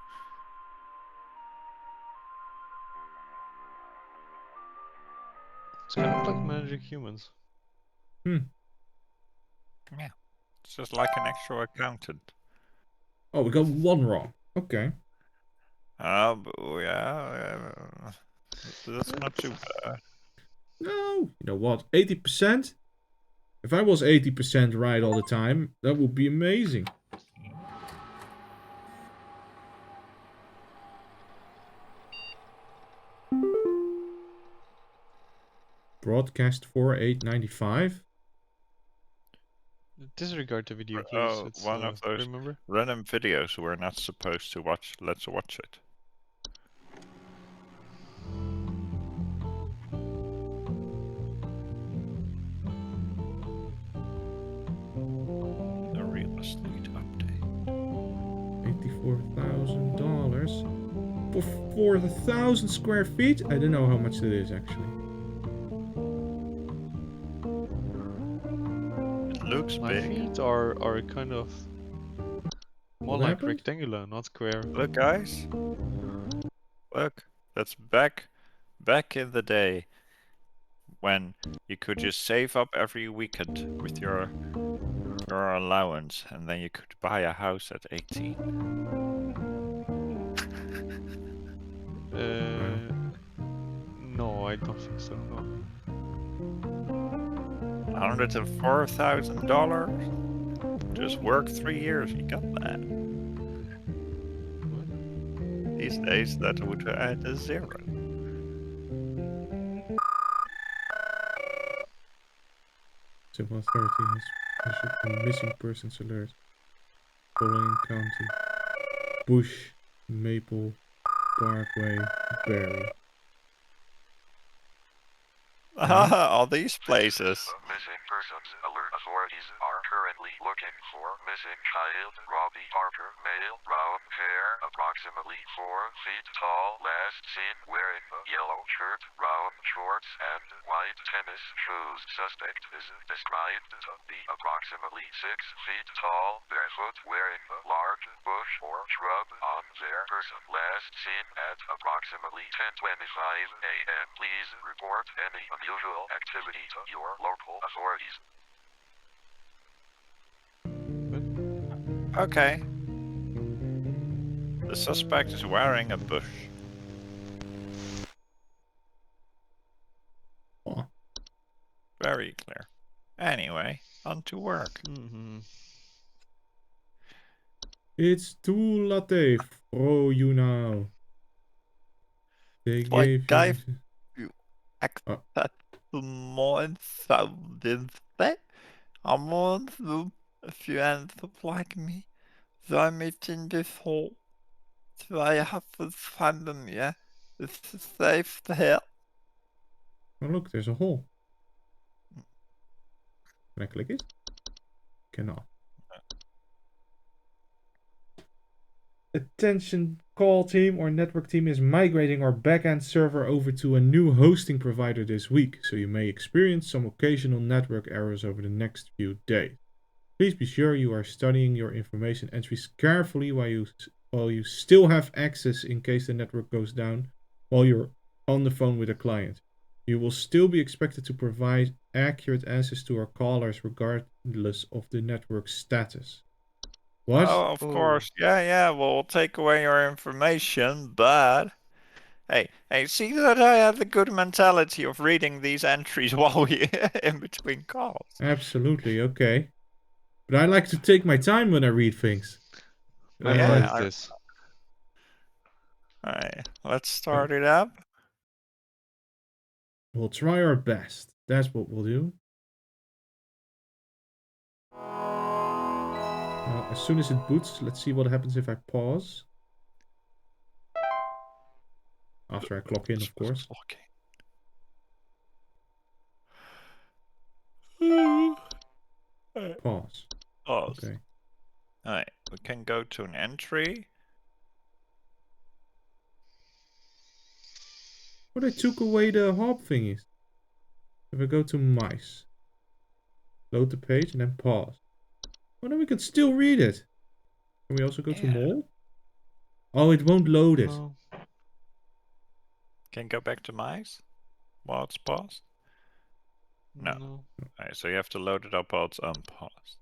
It's kind of like managing humans. Yeah. It's just like an actual accountant. Oh, we got one wrong. Okay. Yeah. That's not too bad. No, you know what? 80%? If I was 80% right all the time, that would be amazing. Broadcast 4895. Disregard the video, please. Oh, It's one of those remember? random videos we're not supposed to watch. Let's watch it. The real estate update. $84,000 for 4,000 square feet. I don't know how much it is actually. It looks My big. feet are kind of more What like happened? rectangular, not square. Look, guys. Look, that's back in the day when you could just save up every weekend with your allowance, and then you could buy a house at 18. No, I don't think so. No. $104,000. Just work 3 years, you got that. These days, that would add a 0. Civil authority has issued a missing persons alert. Following county. Bush, Maple, Parkway, Berry. All these places. Missing persons alert. Authorities are currently looking for missing child Robbie Parker, male, brown hair, approximately 4 feet tall, last seen wearing a yellow shirt, brown shorts, and white tennis shoes. Suspect is described to be approximately 6 feet tall, barefoot, wearing a large bush or shrub on their person. Last seen at approximately 10:25 a.m. Please report any unusual activity to your local authorities. Okay. The suspect is wearing a bush. Oh. Very clear. Anyway, on to work. It's too late for you now. They Like, gave you that month that a month if you end up like me. So I'm in this hole. So I have to find them, yeah? It's safe here. Oh look, there's a hole. Can I click it? Cannot. Attention call team or network team is migrating our backend server over to a new hosting provider this week, so you may experience some occasional network errors over the next few days. Please be sure you are studying your information entries carefully while you still have access in case the network goes down while you're on the phone with a client. You will still be expected to provide accurate answers to our callers regardless of the network status. What? Oh, of course. Yeah, we'll take away your information, but hey, see that I have the good mentality of reading these entries while we in between calls. Absolutely, okay. But I like to take my time when I read things. What is this? Alright, let's start it up. We'll try our best. That's what we'll do. As soon as it boots, let's see what happens if I pause. After I clock in, of course. Pause. Pause. Okay. Alright, we can go to an entry. But I took away the hop thingies. If I go to mice, load the page and then pause. Oh, then we can still read it. Can we also go to mole? Oh, it won't load it. No. Can go back to mice while it's paused? No. Alright, so you have to load it up while it's unpaused.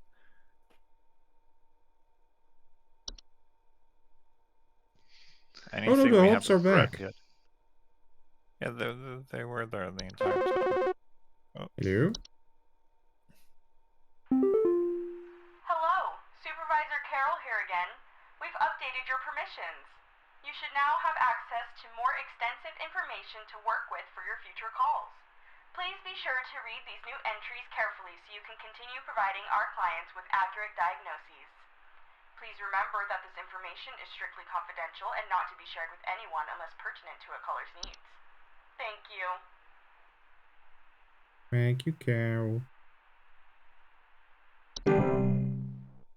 Oh no, the hops are back. Yet? Yeah, they were there the entire time. Oh. Hello? Hello, Supervisor Carol here again. We've updated your permissions. You should now have access to more extensive information to work with for your future calls. Please be sure to read these new entries carefully so you can continue providing our clients with accurate diagnoses. Please remember that this information is strictly confidential and not to be shared with anyone unless pertinent to a caller's needs. Thank you. Thank you, Carol.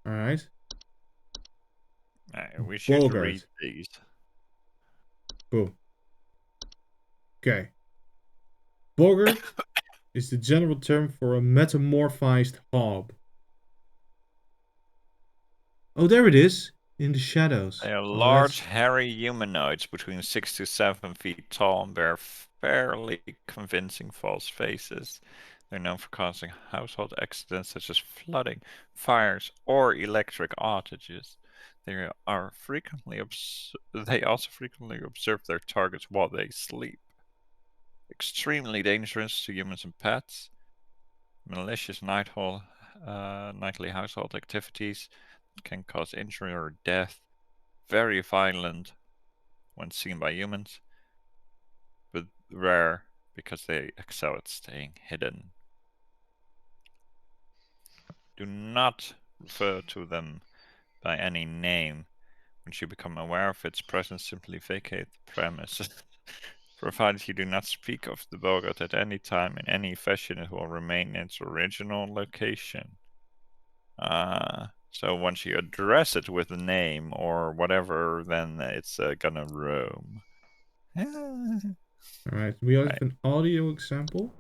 Alright. We should Bogart. read these. Boom. Okay. Boggart is the general term for a metamorphized hob. Oh, there it is. In the shadows. They are large, hairy humanoids between 6 to 7 feet tall and bear fairly convincing false faces. They're known for causing household accidents such as flooding, fires, or electric outages. They also frequently observe their targets while they sleep. Extremely dangerous to humans and pets. Malicious nightly household activities can cause injury or death. Very violent when seen by humans, but rare because they excel at staying hidden. Do not refer to them by any name. Once you become aware of its presence, simply vacate the premises. Provided you do not speak of the Boggart at any time in any fashion, it will remain in its original location. So once you address it with a name or whatever, then it's gonna roam. Alright, we have an audio example.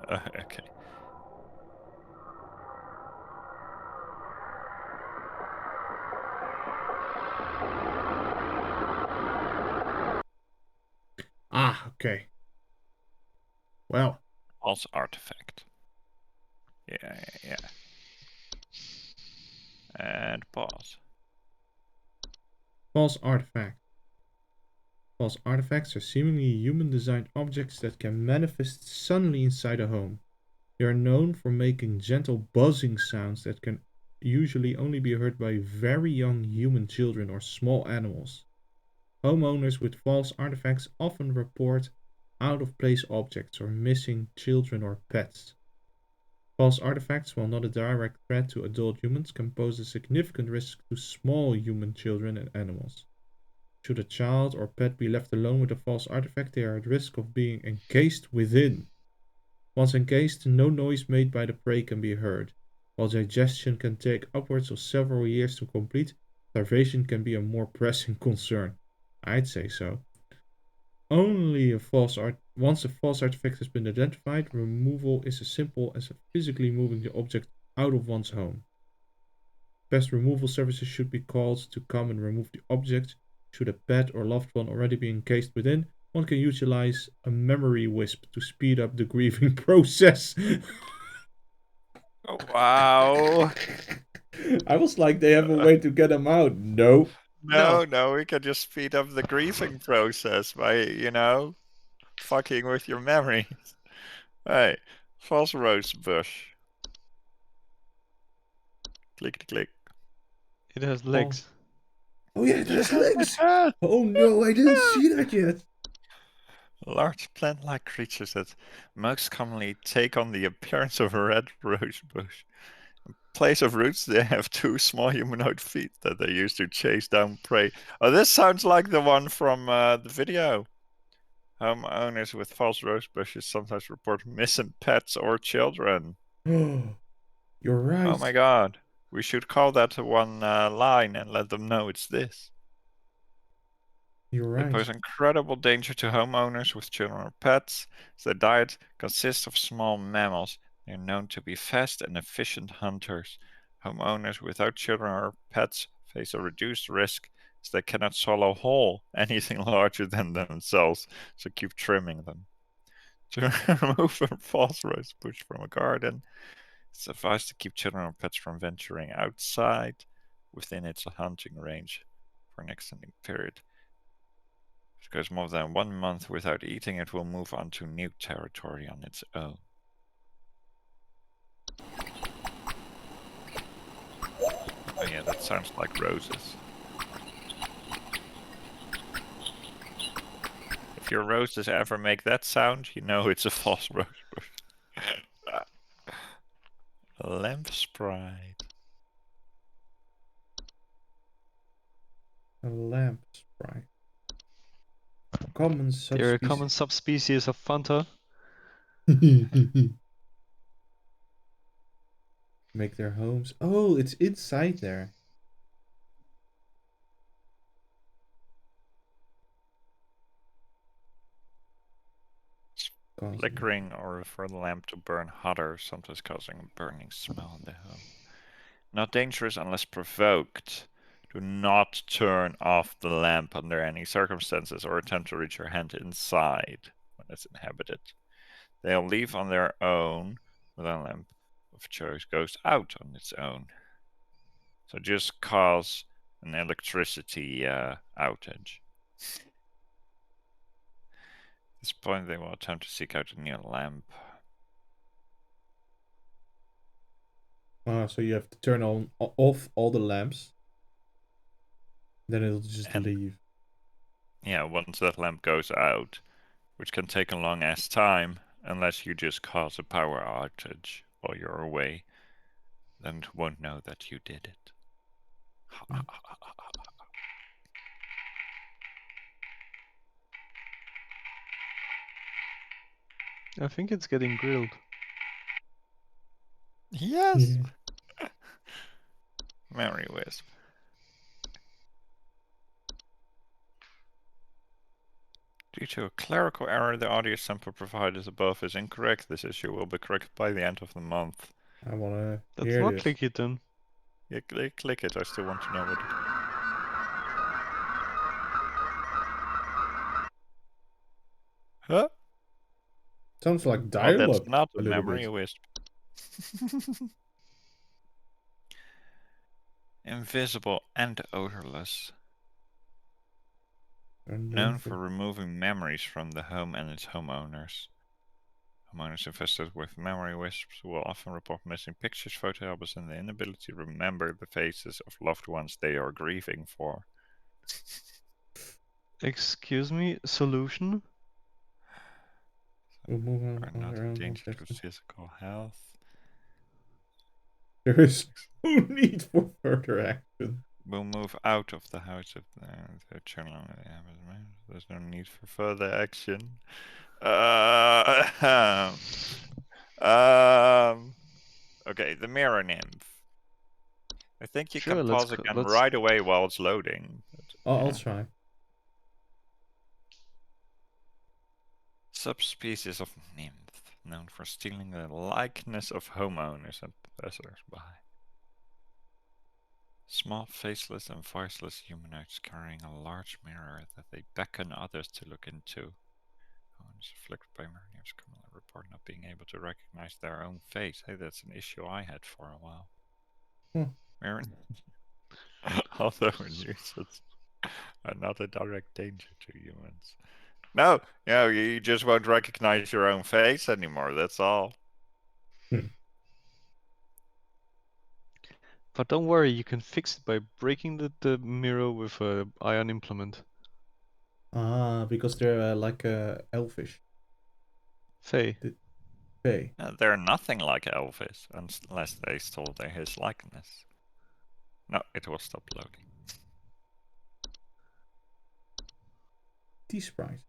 Okay. Ah, okay. Well. False artifact. Yeah. And pause. False artifact. False artifacts are seemingly human-designed objects that can manifest suddenly inside a home. They are known for making gentle buzzing sounds that can usually only be heard by very young human children or small animals. Homeowners with false artifacts often report out-of-place objects or missing children or pets. False artifacts, while not a direct threat to adult humans, can pose a significant risk to small human children and animals. Should a child or pet be left alone with a false artifact, they are at risk of being encased within. Once encased, no noise made by the prey can be heard. While digestion can take upwards of several years to complete, starvation can be a more pressing concern. I'd say so. Only once a false artifact has been identified, removal is as simple as physically moving the object out of one's home. Pest removal services should be called to come and remove the object. Should a pet or loved one already be encased within, one can utilize a memory wisp to speed up the grieving process. Oh, wow. I was like, they have a way to get them out. No. No, we can just speed up the grieving process by, fucking with your memories. Right, false rose bush. Click, click. It has legs. Oh yeah, it has Yes, legs. it has. Oh no, I didn't see that yet. Large plant-like creatures that most commonly take on the appearance of a red rose bush. In place of roots, they have two small humanoid feet that they use to chase down prey. Oh, this sounds like the one from the video. Homeowners with false rose bushes sometimes report missing pets or children. You're right. Oh my god. We should call that one line and let them know it's this. You're They right. pose incredible danger to homeowners with children or pets. Their diet consists of small mammals. They are known to be fast and efficient hunters. Homeowners without children or pets face a reduced risk as they cannot swallow whole anything larger than themselves, so keep trimming them. To remove a false rose bush from a garden, it's advised to keep children or pets from venturing outside within its hunting range for an extended period. If it goes more than 1 month without eating, it will move on to new territory on its own. Oh yeah, that sounds like roses. If your roses ever make that sound, you know it's a false rose bush. Lamp sprite. A lamp sprite. Common They're a subspecies. common subspecies of Fanta. Make their homes. Oh, it's inside there. Flickering or for the lamp to burn hotter, sometimes causing a burning smell in the home. Not dangerous unless provoked. Do not turn off the lamp under any circumstances or attempt to reach your hand inside when it's inhabited. They'll leave on their own when a lamp of choice goes out on its own. So just cause an electricity outage. At this point, they will attempt to seek out a new lamp. So you have to turn off all the lamps. Then it'll just And leave. yeah, once that lamp goes out, which can take a long ass time, unless you just cause a power outage while you're away, then it won't know that you did it. I think it's getting grilled. Yes! Memory wisp. Due to a clerical error, the audio sample provided above is incorrect. This issue will be corrected by the end of the month. I wanna Let's hear not this. click it then. Yeah, click it. I still want to know what it is. Huh? Sounds like Oh, dialogue. that's not a a little memory bit. wisp. Invisible and odorless. Known for removing memories from the home and its homeowners. Homeowners infested with memory wisps will often report missing pictures, photo albums, and the inability to remember the faces of loved ones they are grieving for. Excuse me, solution? We'll move on Are not around a danger to physical health. There is no need for further action. We'll move out of the house if the channel. There's no need for further action. Okay, the mirror nymph. I think you Sure, can pause again right away while it's loading. But, I'll try. Subspecies of nymph, known for stealing the likeness of homeowners and passers-by. Small, faceless and voiceless humanoids carrying a large mirror that they beckon others to look into. Owners afflicted by mirror nymphs commonly report not being able to recognize their own face. Hey, that's an issue I had for a while. Mirror although in nuisance are not a direct danger to humans. No, you just won't recognize your own face anymore, that's all. But don't worry, you can fix it by breaking the mirror with a iron implement. Because they're like elfish. Faye. Fae. They're nothing like Elvis, unless they stole his likeness. No, it will stop loading. T-Sprite.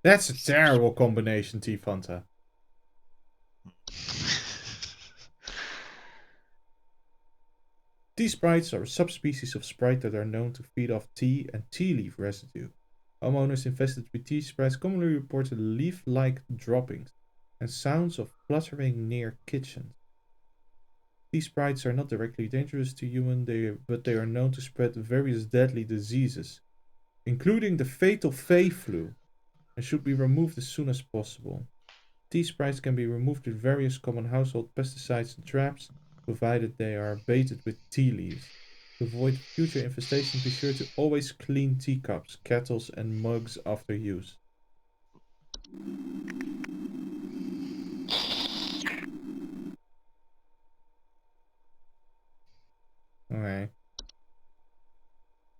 That's a terrible combination, T-Fanta. Tea sprites are a subspecies of sprite that are known to feed off tea and tea leaf residue. Homeowners infested with tea sprites commonly reported leaf-like droppings and sounds of fluttering near kitchens. Tea sprites are not directly dangerous to humans, but they are known to spread various deadly diseases, including the fatal Fey flu, and should be removed as soon as possible. Tea sprites can be removed with various common household pesticides and traps, provided they are baited with tea leaves. To avoid future infestation, be sure to always clean teacups, kettles, and mugs after use. Alright.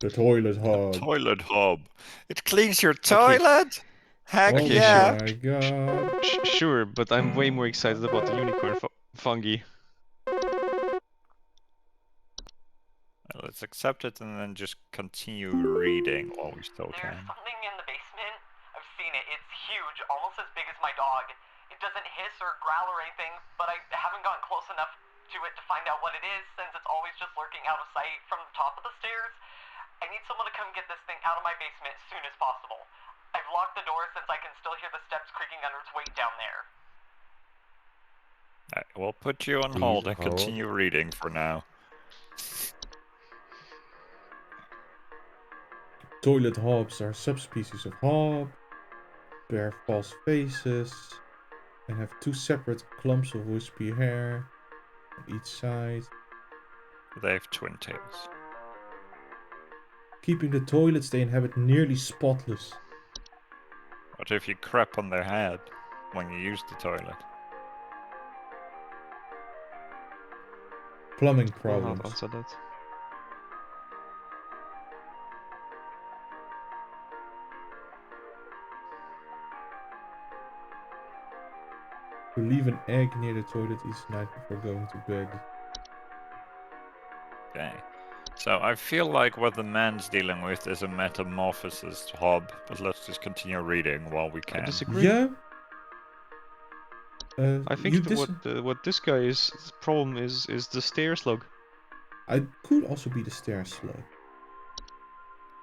The toilet hob. The toilet hob. It cleans your Okay. toilet? Heck Okay, yeah! Oh my god. Sure, but I'm way more excited about the unicorn fungi. Let's accept it and then just continue reading while we still There's can. something in the basement. I've seen it. It's huge, almost as big as my dog. It doesn't hiss or growl or anything, but I haven't gotten close enough to it to find out what it is, since it's always just lurking out of sight from the top of the stairs. I need someone to come get this thing out of my basement as soon as possible. I've locked the door since I can still hear the steps creaking under its weight down there. Alright, we'll put you on Please hold and hold. continue reading for now. Toilet hobs are subspecies of hob, bear false faces, and have two separate clumps of wispy hair on each side. They have twin tails. Keeping the toilets they inhabit nearly spotless. What if you crap on their head when you use the toilet? Plumbing We'll problems. not answer that. To leave an egg near the toilet each night before going to bed. Okay. So I feel like what the man's dealing with is a metamorphosis hob, but let's just continue reading while we I can. disagree. Yeah. I think what this guy's problem is the stair slug. I could also be the stair slug.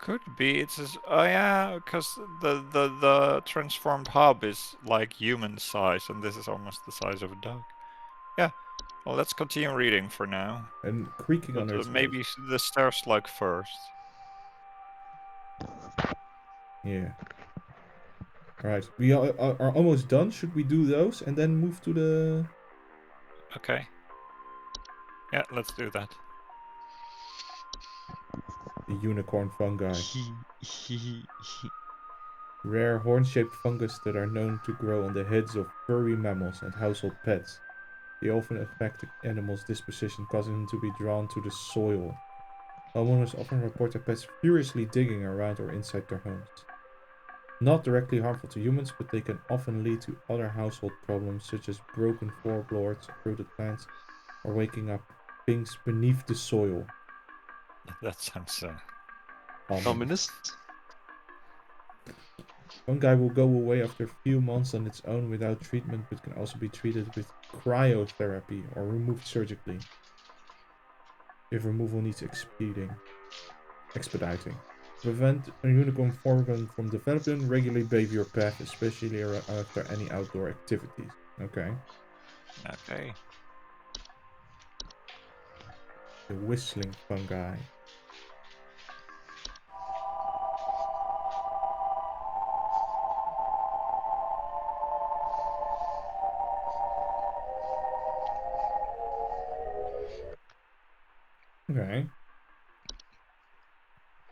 Could be. It's just, oh yeah, because the transformed hob is like human size, and this is almost the size of a dog. Yeah. Well, let's continue reading for now. And creaking But under its maybe weight. the stair slug first. Yeah. Alright, we are almost done. Should we do those and then move to the... Okay. Yeah, let's do that. The unicorn fungi. Rare horn-shaped fungus that are known to grow on the heads of furry mammals and household pets. They often affect the animal's disposition, causing them to be drawn to the soil. Homeowners often report their pets furiously digging around or inside their homes. Not directly harmful to humans, but they can often lead to other household problems such as broken floorboards, uprooted plants, or waking up things beneath the soil. That sounds Ominous. Ominous. Fungi will go away after a few months on its own without treatment, but can also be treated with cryotherapy or removed surgically if removal needs expediting. Prevent a unicorn fungi from developing. Regularly bathe your pet, especially after any outdoor activities. Okay. okay. The whistling fungi. Okay.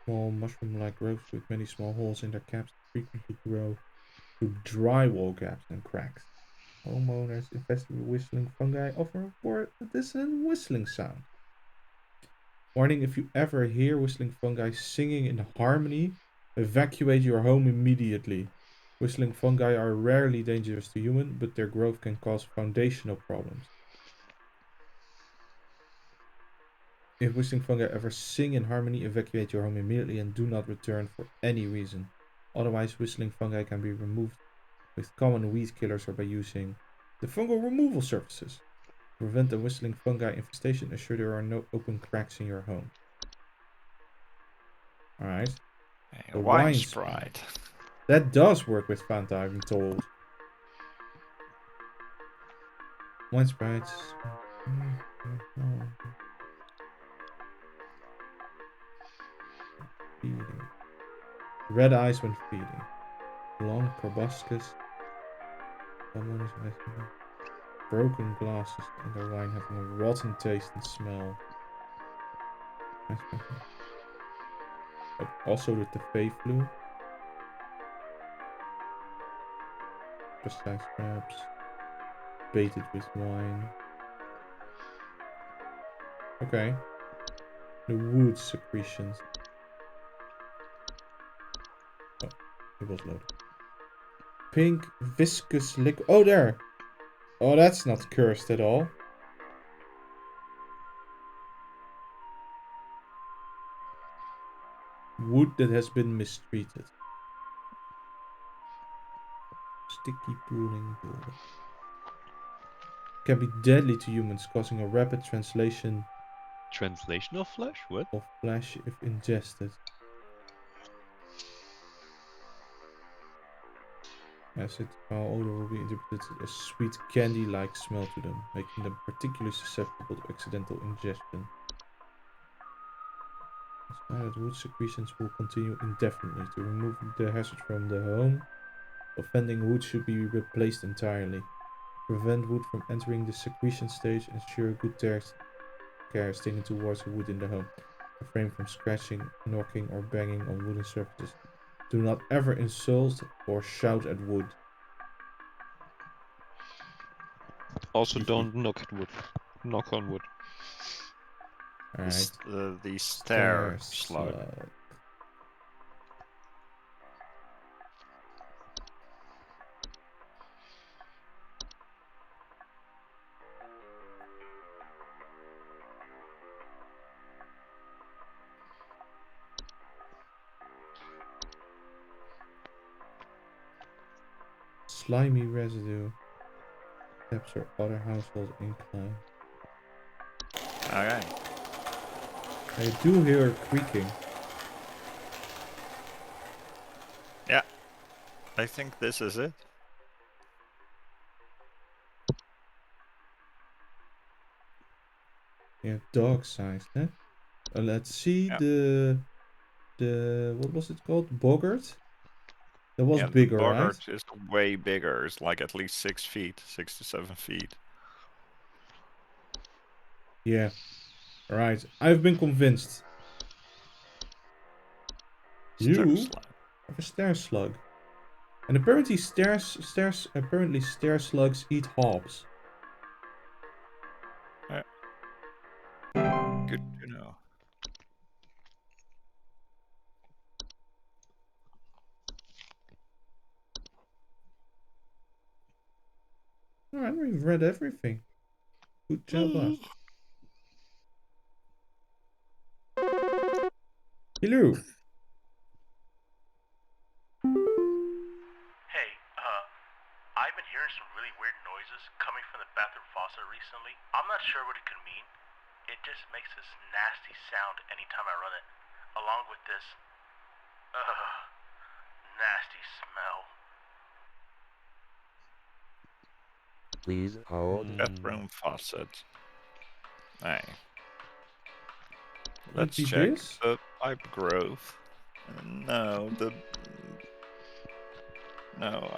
Small mushroom-like growths with many small holes in their caps frequently grow through drywall gaps and cracks. Homeowners infested with whistling fungi often report a dissonant whistling sound. Warning, if you ever hear whistling fungi singing in harmony, evacuate your home immediately. Whistling fungi are rarely dangerous to humans, but their growth can cause foundational problems. If whistling fungi ever sing in harmony, evacuate your home immediately and do not return for any reason. Otherwise, whistling fungi can be removed with common weed killers or by using the fungal removal services. To prevent the whistling fungi infestation, ensure there are no open cracks in your home. Alright. The Wine Sprite. That does work with Fanta, I'm told. Wine Sprites. Feeding. Red eyes when feeding. Long proboscis. Broken glasses and the wine having a rotten taste and smell. Also the Tefay flu. Precise crabs. Baited with wine. Okay. The wood secretions. Oh, it was loaded. Pink viscous liquid. Oh, there! Oh, that's not cursed at all. Wood that has been mistreated. Sticky pooling blood. Can be deadly to humans, causing a rapid translation Translation of flesh? What? of flesh if ingested. Acid foul odor will be interpreted as sweet candy-like smell to them, making them particularly susceptible to accidental ingestion. That wood secretions will continue indefinitely. To remove the hazard from the home, offending wood should be replaced entirely. Prevent wood from entering the secretion stage and ensure good care is taken towards the wood in the home. Refrain from scratching, knocking, or banging on wooden surfaces. Do not ever insult or shout at wood. Also, don't knock at wood. Knock on wood. Alright. The stair slug. Slimy residue. Steps or other household incline. Okay. I do hear creaking. Yeah. I think this is it. Yeah, dog sized, eh? Let's see the what was it called? Boggart? That was bigger, the right? boggart is way bigger. It's like at least 6 feet, 6 to 7 feet. Yeah. Alright. I've been convinced. You have a stair slug. And apparently stair slugs eat hops. Good to know. Alright, we've read everything. Good job, us. Hello. Hey, I've been hearing some really weird noises coming from the bathroom faucet recently. I'm not sure what it could mean. It just makes this nasty sound anytime I run it, along with this, nasty smell. Please hold. Bathroom faucet. Hey. Could Let's it be check this? the pipe growth. No, the... No,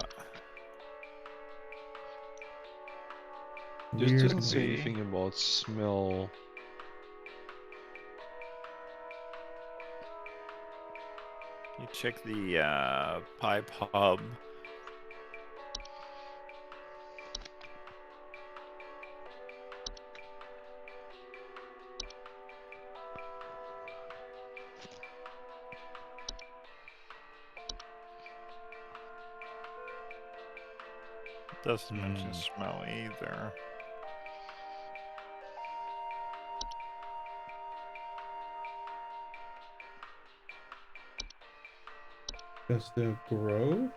This Weird doesn't say noise. anything about smell. you check the pipe hub. Doesn't mention smell either. Does the grow?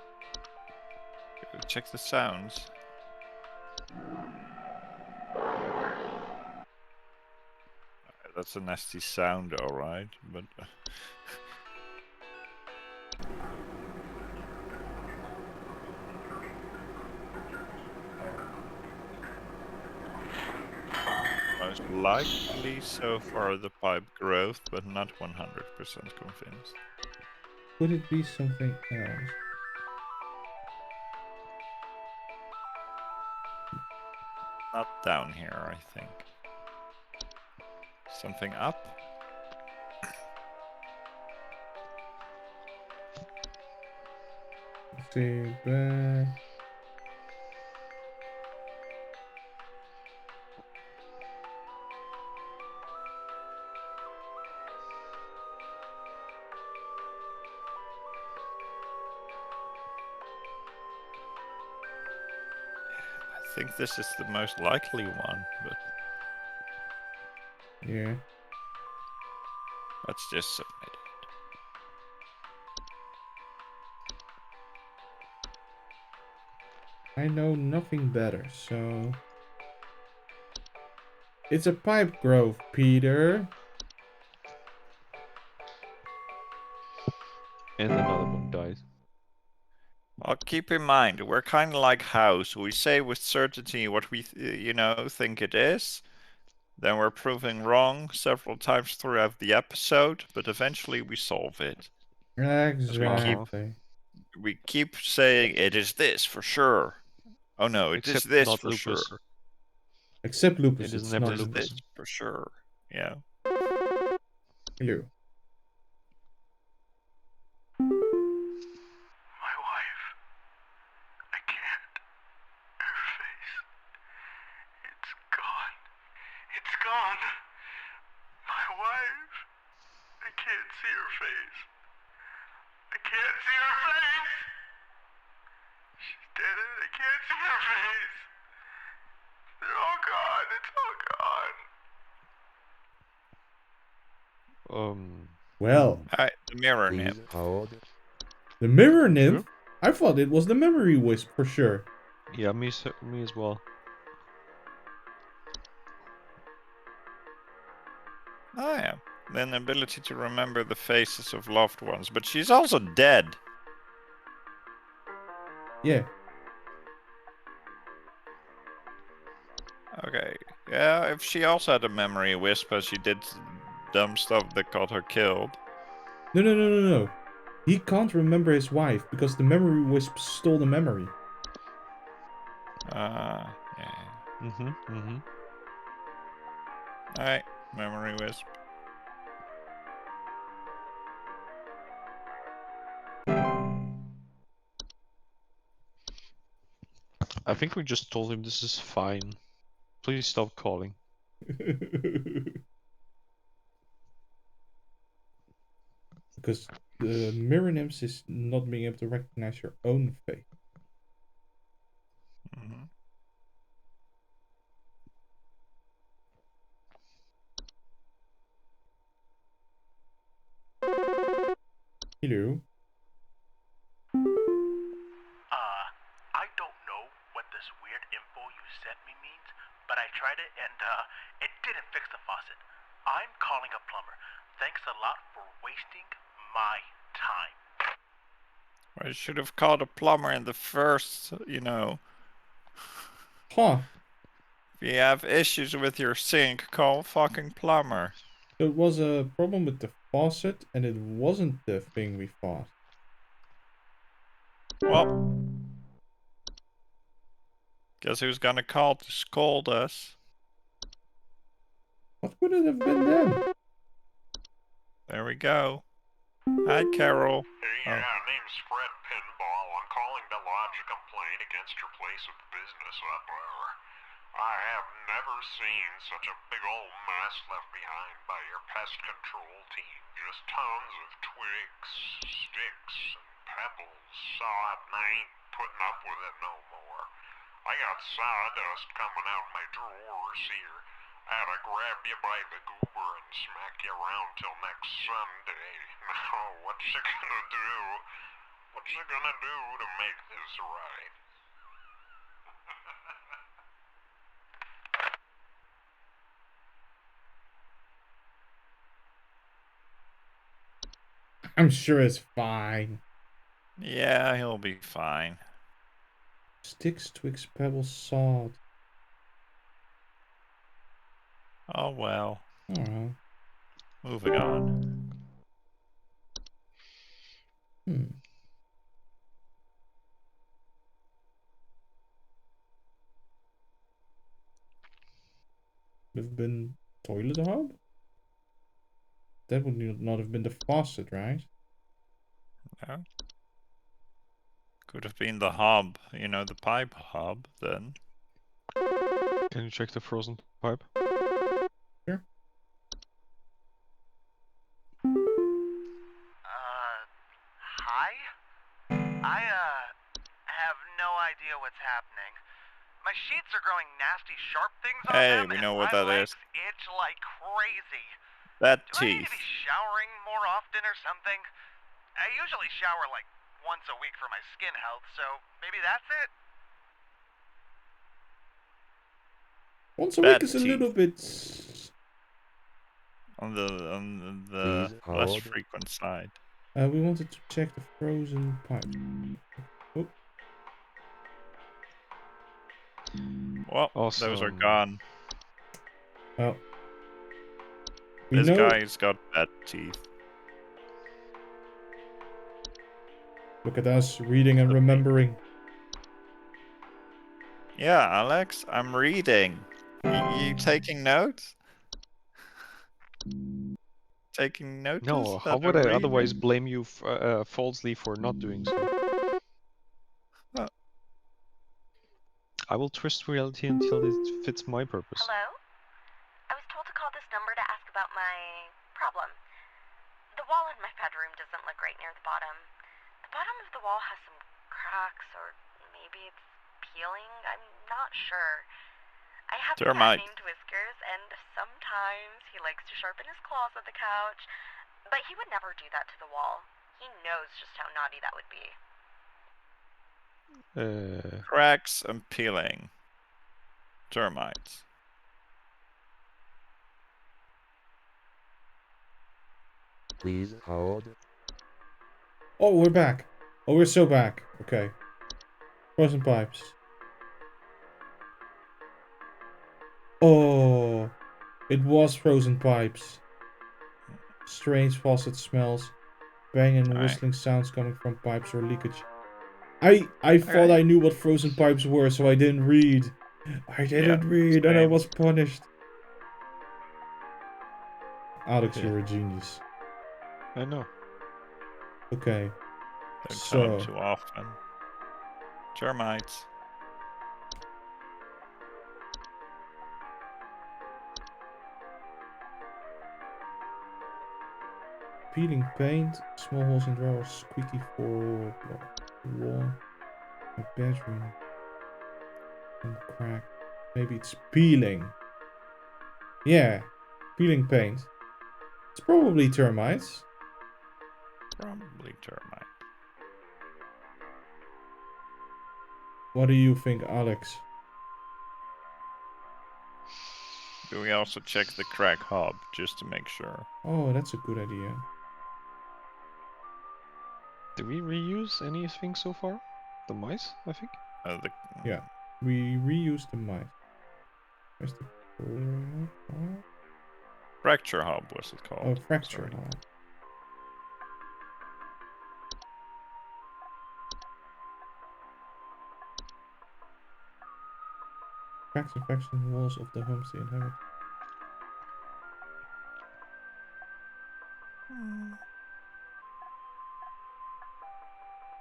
Check the sounds. That's a nasty sound, alright, but... Most likely so far the pipe growth, but not 100% convinced. Could it be something else? Not down here, I think. Something up? Let's see, back. I think this is the most likely one, but Yeah. let's just submit it. I know nothing better, so... It's a pipe growth, Peter. And another one died. Well, keep in mind, we're kind of like House. We say with certainty what we, think it is. Then we're proving wrong several times throughout the episode, but eventually we solve it. Exactly. We keep saying it is this for sure. Oh no, it is Except this not for lupus. sure. Except lupus, It is it's never not It is lupus. this for sure. Yeah. Hello. My wife. I can't. Her face. It's gone. It's gone. My wife. I can't see her face. I can't see her face. She's dead and I can't see her face. They're all gone. It's all gone. Well, Alright, the mirror Please nymph. hold. the mirror nymph? I thought it was the memory wisp for sure. Yeah, me as well. Oh yeah. Then ability to remember the faces of loved ones, but she's also dead. Yeah. Okay. Yeah, if she also had a memory wisp and she did dumb stuff that got her killed. No. He can't remember his wife because the memory wisp stole the memory. Yeah. Alright, memory wisp. I think we just told him this is fine. Please stop calling. Because the mirror nymphs is not being able to recognize your own face. Mm-hmm. Hello. I don't know what this weird info you sent me means, but I tried it and, it didn't fix the faucet. I'm calling a plumber. Thanks a lot for wasting my time. I should have called a plumber in the first, you know. Huh. If you have issues with your sink, call a fucking plumber. There was a problem with the faucet, and it wasn't the thing we thought. Well, guess who's gonna call to scold us? What would it have been then? There we go. Hi, Carol. Hey, name's Fred Pinball. I'm calling to lodge a complaint against your place of business up there. I have never seen such a big old mess left behind by your pest control team. Just tons of twigs, sticks, and pebbles. So I ain't putting up with it no more. I got sawdust coming out my drawers here. I had to grab you by the goober and smack you around till next Sunday. Now, what's you gonna do? What's you gonna do to make this right? I'm sure it's fine. Yeah, he'll be fine. Sticks, twigs, pebbles, salt. Oh well. Oh. Moving on. Would have been toilet hub? That would not have been the faucet, right? No. Could have been the hub, you know, the pipe hub then. Can you check the frozen pipe? Sure. Hi? I, have no idea what's happening. My sheets are growing nasty sharp things on Hey, them, we and know what my that legs is. itch like crazy. That Do I need teeth. to be showering more often or something? I usually shower like once a week for my skin health, so maybe that's it? Once a Bad week is a teeth. little bit... On the Please less hold. frequent side. we wanted to check the frozen pipe. Oh. Well, Awesome. those are gone. Well. We This know... guy's got bad teeth. Look at us, reading and remembering. Yeah, Alex, I'm reading. You taking notes? Taking notice? No, how that would I'm I otherwise reading? blame you falsely for not doing so? Oh. I will twist reality until it fits my purpose. Hello? I was told to call this number to ask about my problem. The wall in my bedroom doesn't look right near the bottom. The bottom of the wall has some cracks, or maybe it's peeling. I'm not sure. I have a cat Termite. named Whiskers, and sometimes he likes to sharpen his claws at the couch, but he would never do that to the wall. He knows just how naughty that would be. Cracks and peeling. Termites. Please hold. Oh, we're back. Oh, we're so back. Okay. Frozen pipes. Oh, it was frozen pipes. Strange faucet smells. Bang and whistling sounds coming from pipes or leakage. I thought I knew what frozen pipes were, so I didn't read. I didn't read, and I same. was punished. Alex, you're a genius. I know. Okay. Don't So tell him too often. Termites. peeling paint, small holes in drawers, squeaky floor, wall, my bedroom, and crack. Maybe it's peeling. Yeah, peeling paint. It's probably termites. Probably termite. What do you think, Alex? Do we also check the crack hub just to make sure? Oh, that's a good idea. Did we reuse anything so far? The mice, I think? Yeah, we reused the mice. Where's the cooler? Oh, Fracture hub was it called? fracture Sorry. hub. Cracks infection walls of the homestay inhabit.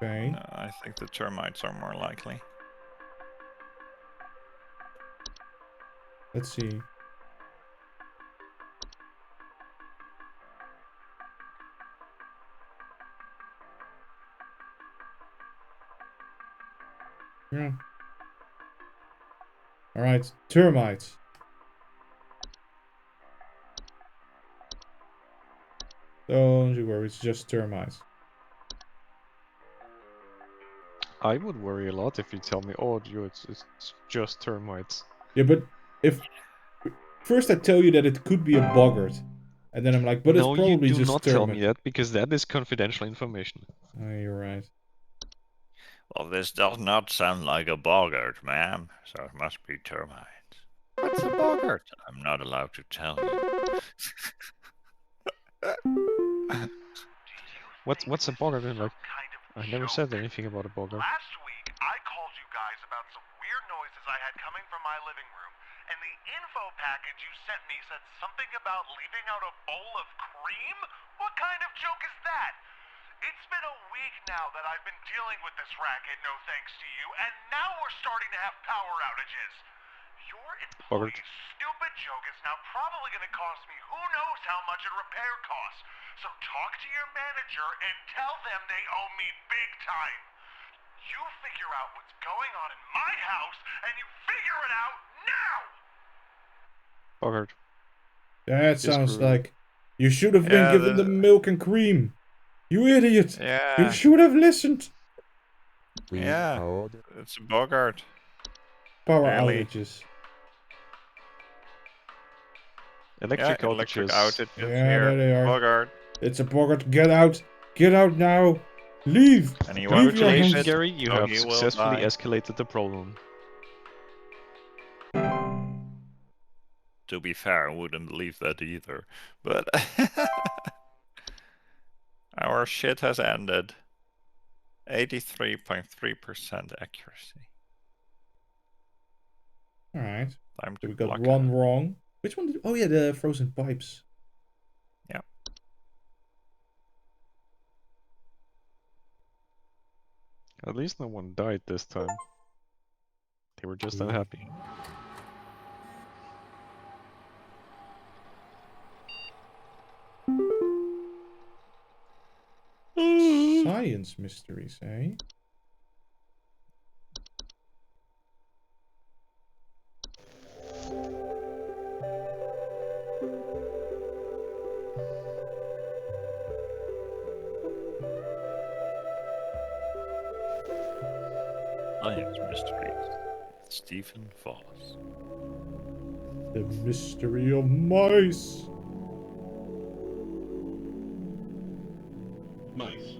Okay. No, I think the termites are more likely. Let's see. Yeah. Alright, termites. Don't you worry, it's just termites. I would worry a lot if you tell me, oh, dude, it's just termites. Yeah, but if... First I tell you that it could be a boggart. And then I'm like, but it's No, you probably do just not tell termite. me that, because that is confidential information. Oh, you're right. Well, this does not sound like a boggart, ma'am, so it must be termites. What's a boggart? I'm not allowed to tell you. What's a boggart then? Like, I never said anything about a boggart. Last week, I called you guys about some weird noises I had coming from my living room, and the info package you sent me said something about leaving out a bowl of cream? What kind of joke is that? It's been a week now that I've been dealing with this racket, no thanks to you, and now we're starting to have power outages. Your employee's stupid joke is now probably going to cost me who knows how much in repair costs. So talk to your manager and tell them they owe me big time. You figure out what's going on in my house, and you figure it out now! Boggart. That sounds Disprove. like... You should have been given the milk and cream. You idiot! Yeah. You should have listened! Please Yeah. hold. It's a boggart. Power Really? outages. Electric Yeah, electric outages. outages Yeah, here. there they are. Boggart. It's a boggart. Get out! Get out now! Leave! And you Leave want to your leave house! it? Gary, you Oh, have you will successfully die. escalated the problem. To be fair, I wouldn't believe that either. But our shit has ended. 83.3% accuracy. Alright. Time So to we got block one out. wrong. Which one did... Oh yeah, the frozen pipes. Yeah. At least no one died this time. They were just Ooh. unhappy. Science mysteries, eh? Science Mysteries. Stephen Foss. The mystery of mice. Mice.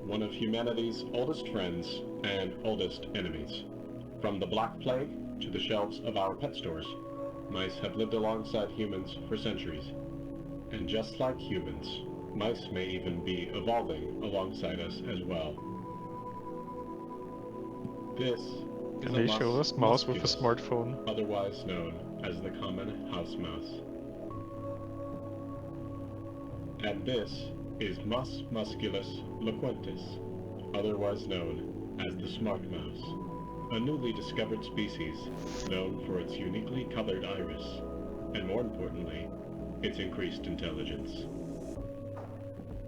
One of humanity's oldest friends and oldest enemies. From the Black Plague to the shelves of our pet stores, mice have lived alongside humans for centuries. And just like humans, mice may even be evolving alongside us as well. This is And a they show us mouse with a musculus, smartphone. otherwise known as the common house mouse. And this is Mus musculus loquentis, otherwise known as the smart mouse, a newly discovered species known for its uniquely colored iris, and more importantly, its increased intelligence.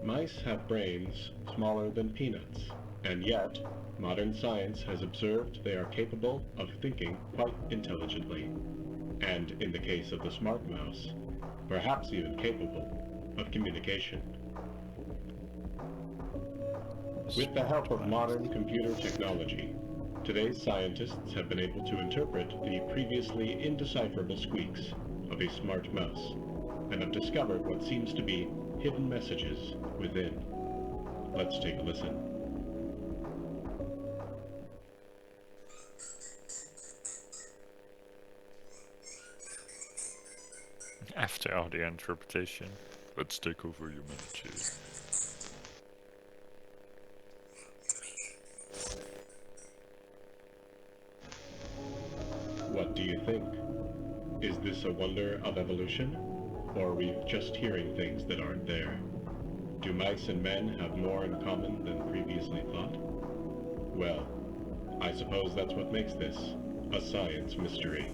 Mice have brains smaller than peanuts, and yet, modern science has observed they are capable of thinking quite intelligently, and in the case of the smart mouse, perhaps even capable of communication. With the help of modern computer technology, today's scientists have been able to interpret the previously indecipherable squeaks of a smart mouse and have discovered what seems to be hidden messages within. Let's take a listen. After audio interpretation, let's take over humanity. What do you think? Is this a wonder of evolution? Or are we just hearing things that aren't there? Do mice and men have more in common than previously thought? Well, I suppose that's what makes this a science mystery.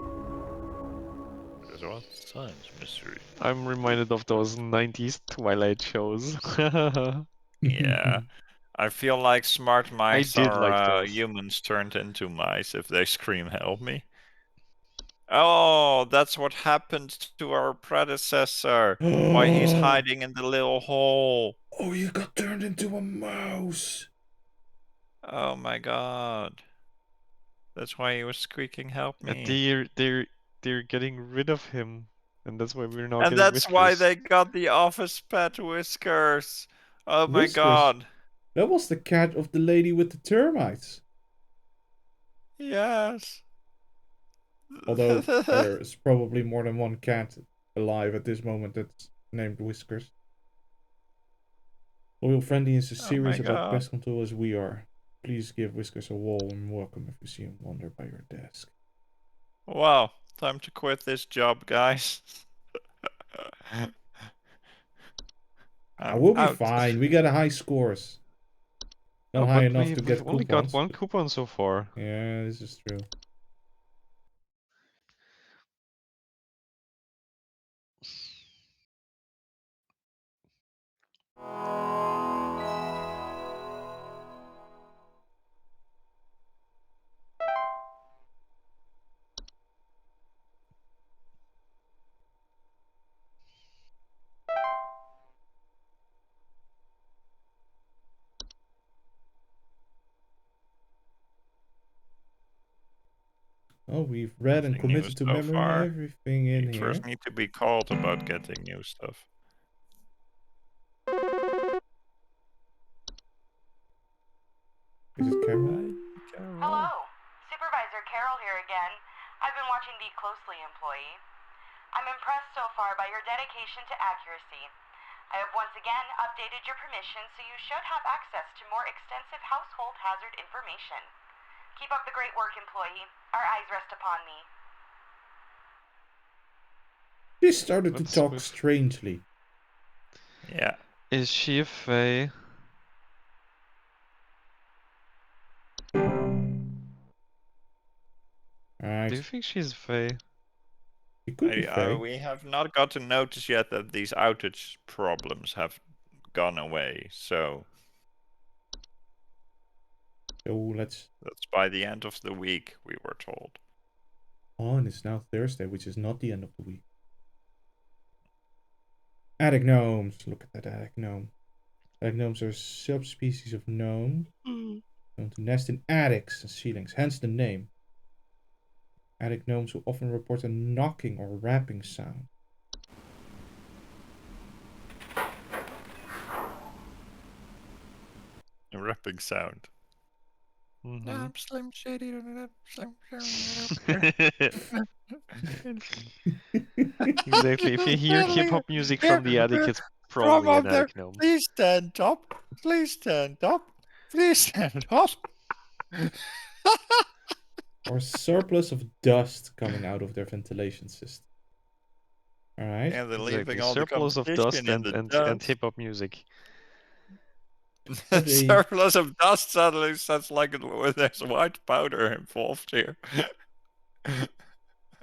It was science mystery. I'm reminded of those 90s Twilight shows. Yeah. I feel like smart mice did like are those. humans turned into mice if they scream help me. Oh, that's what happened to our predecessor. Why he's hiding in the little hole. Oh, you got turned into a mouse. Oh my god. That's why he was squeaking help And me. they're getting rid of him. And that's why we're not And getting that's why Whiskers. they got the office pet Whiskers. Oh my Whiskers? god. That was the cat of the lady with the termites. Yes. Although there is probably more than one cat alive at this moment that's named Whiskers. Loyal Friendly is as Oh my serious about god. pest control as we are. Please give Whiskers a warm welcome if you see him wander by your desk. Wow, time to quit this job, guys. We'll be out. fine. We got high scores. Not Oh, high but enough to we've get only coupons. got one coupon so far. Yeah, this is true. Oh, we've read and Nothing new committed to so memory far. everything in We here. first need to be called about getting new stuff. Is it Carol? Hello, Supervisor Carol here again. I've been watching thee closely, employee. I'm impressed so far by your dedication to accuracy. I have once again updated your permission, so you should have access to more extensive household hazard information. Keep up the great work, employee. Our eyes rest upon thee. She started to What's talk with- strangely. Yeah. Is she a fae? Alright. Do you think she's fae? It could be fae. We have not got to notice yet that these outage problems have gone away, so let's... That's by the end of the week, we were told. Oh, and it's now Thursday, which is not the end of the week. Attic gnomes. Look at that attic gnome. Attic gnomes are subspecies of gnome known to nest in attics and ceilings, hence the name. Attic gnomes will often report a knocking or rapping sound. A rapping sound. Mm-hmm. Slim Shady. Exactly. If you hear hip-hop music from the attic, it's probably an attic gnome. Please stand up. Please stand up. Please stand up. Or surplus of dust coming out of their ventilation system. Alright. And they're Exactly. leaving all the Surplus of competition dust in the and dust. hip-hop music. Surplus of dust suddenly sounds like there's white powder involved here.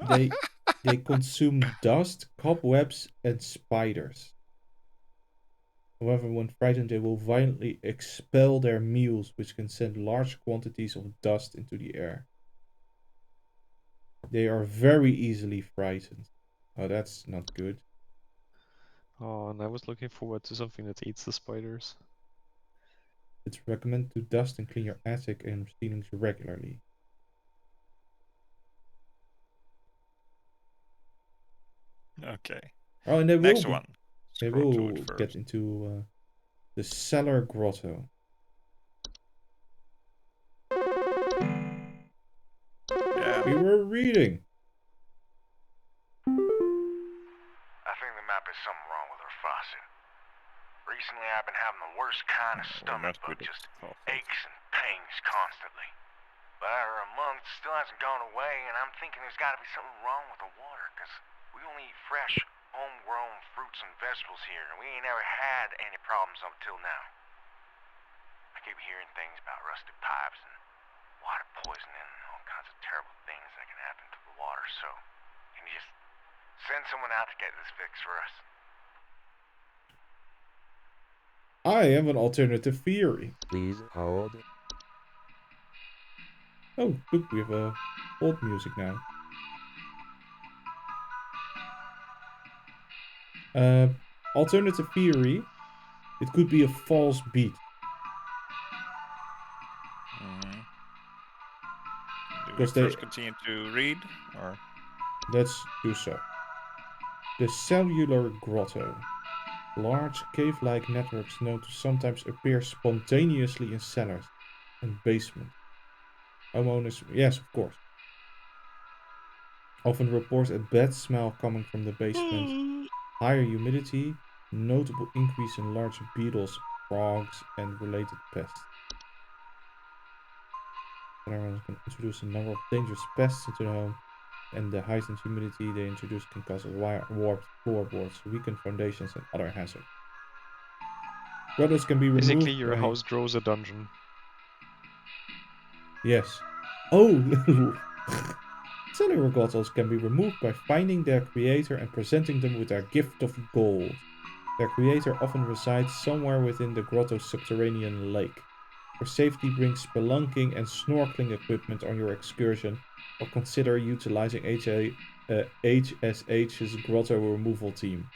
They consume dust, cobwebs, and spiders. However, when frightened, they will violently expel their meals, which can send large quantities of dust into the air. They are very easily frightened. Oh, that's not good. Oh, and I was looking forward to something that eats the spiders. It's recommended to dust and clean your attic and ceilings regularly. Okay. Oh, and they Next will one. they Scroll to it will first. get into the cellar grotto. Yeah. We were reading. I think there might be something wrong with her faucet. Recently, I've been having the worst kind of We're stomach not bug, good at just faucets. aches and pains constantly. But after a month, it still hasn't gone away, and I'm thinking there's got to be something wrong with the water, because we only eat fresh, homegrown fruits and vegetables here, and we ain't ever had any problems up till now. I keep hearing things about rusted pipes and water poisoning and all kinds of terrible things that can happen to the water, so can you just send someone out to get this fixed for us? I have an alternative theory. Please hold. Oh, look, we have old music now. Alternative theory. It could be a false beat. Do we Because first continue to read, or? Let's do so. The cellular grotto. Large cave-like networks known to sometimes appear spontaneously in cellars and basements. Homeowners, yes, of course, often report a bad smell coming from the basement, higher humidity, notable increase in large beetles, frogs, and related pests. Everyone can introduce a number of dangerous pests into the home, and the heightened humidity they introduce can cause warped floorboards, weakened foundations, and other hazards. Grottos can be removed Basically, your by... house grows a dungeon. Yes. Oh! Cellular grottos can be removed by finding their creator and presenting them with their gift of gold. Their creator often resides somewhere within the grotto's subterranean lake. For safety, bring spelunking and snorkeling equipment on your excursion, or consider utilizing HSH's grotto removal team.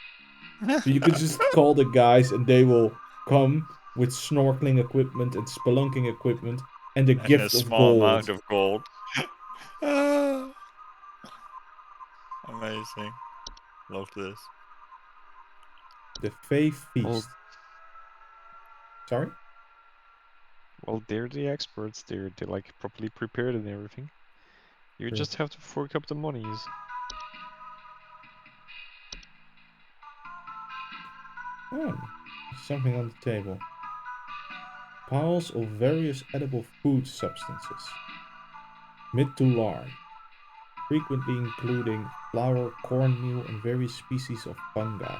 So you could just call the guys and they will come with snorkeling equipment and spelunking equipment and a gift a of small gold. amount of gold. Amazing. Love this. The Fae Feast. Well, Sorry? well, they're the experts. They're like properly prepared and everything. You True. just have to fork up the monies. Oh, something on the table. Piles of various edible food substances. Mid to large. Frequently including flour, cornmeal, and various species of fungi,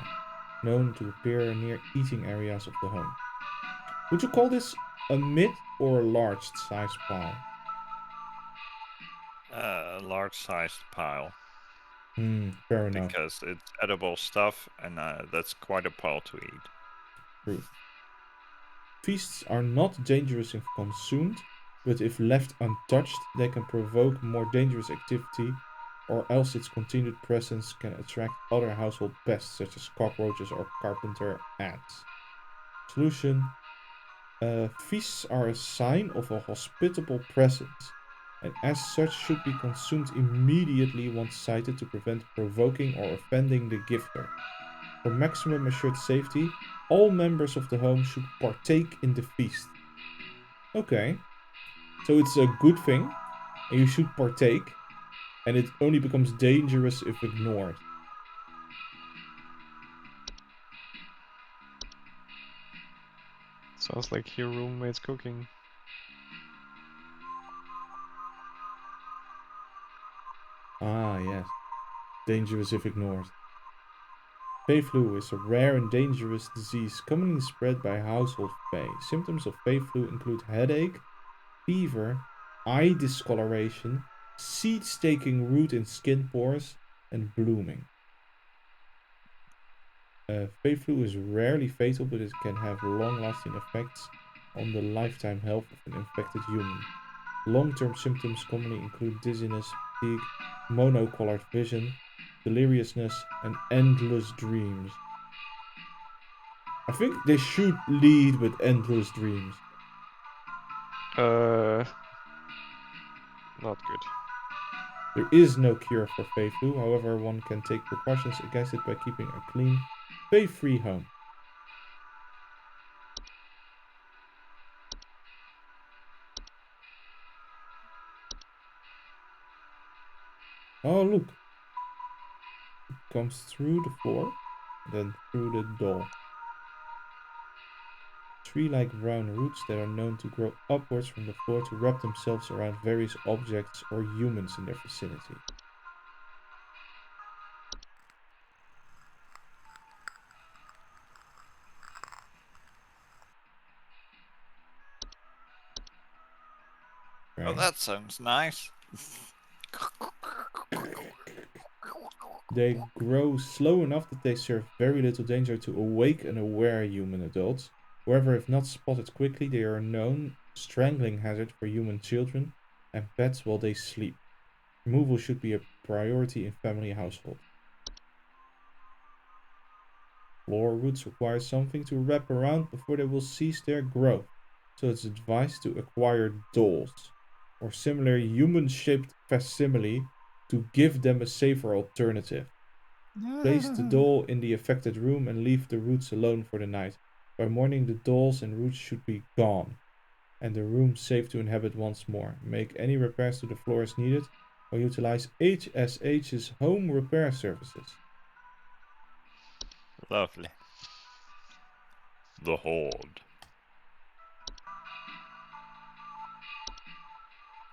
known to appear near eating areas of the home. Would you call this a mid or a large size pile? A large-sized pile. Fair enough. Because it's edible stuff, and that's quite a pile to eat. True. Feasts are not dangerous if consumed, but if left untouched, they can provoke more dangerous activity, or else its continued presence can attract other household pests such as cockroaches or carpenter ants. Solution: feasts are a sign of a hospitable presence, and as such should be consumed immediately once sighted to prevent provoking or offending the gifter. For maximum assured safety, all members of the home should partake in the feast. Okay, so it's a good thing, and you should partake, and it only becomes dangerous if ignored. Sounds like your roommate's cooking. Ah, yes. Dangerous if ignored. Fey flu is a rare and dangerous disease commonly spread by household Fey. Symptoms of Fey flu include headache, fever, eye discoloration, seeds taking root in skin pores, and blooming. Fey flu is rarely fatal, but it can have long-lasting effects on the lifetime health of an infected human. Long-term symptoms commonly include dizziness, fatigue, monocolored vision, deliriousness, and endless dreams. I think they should lead with endless dreams. Not good. There is no cure for Fey flu, however, one can take precautions against it by keeping a clean, Fey-free home. Oh, look. It comes through the floor, then through the door. Tree-like brown roots that are known to grow upwards from the floor to wrap themselves around various objects or humans in their vicinity. Oh, that sounds nice. They grow slow enough that they serve very little danger to awake and aware human adults. However, if not spotted quickly, they are a known strangling hazard for human children and pets while they sleep. Removal should be a priority in family households. Floor roots require something to wrap around before they will cease their growth, so it's advised to acquire dolls or similar human-shaped facsimile to give them a safer alternative. Place the doll in the affected room and leave the roots alone for the night. By morning, the dolls and roots should be gone, and the room safe to inhabit once more. Make any repairs to the floor as needed, or utilize HSH's home repair services. Lovely. The Horde.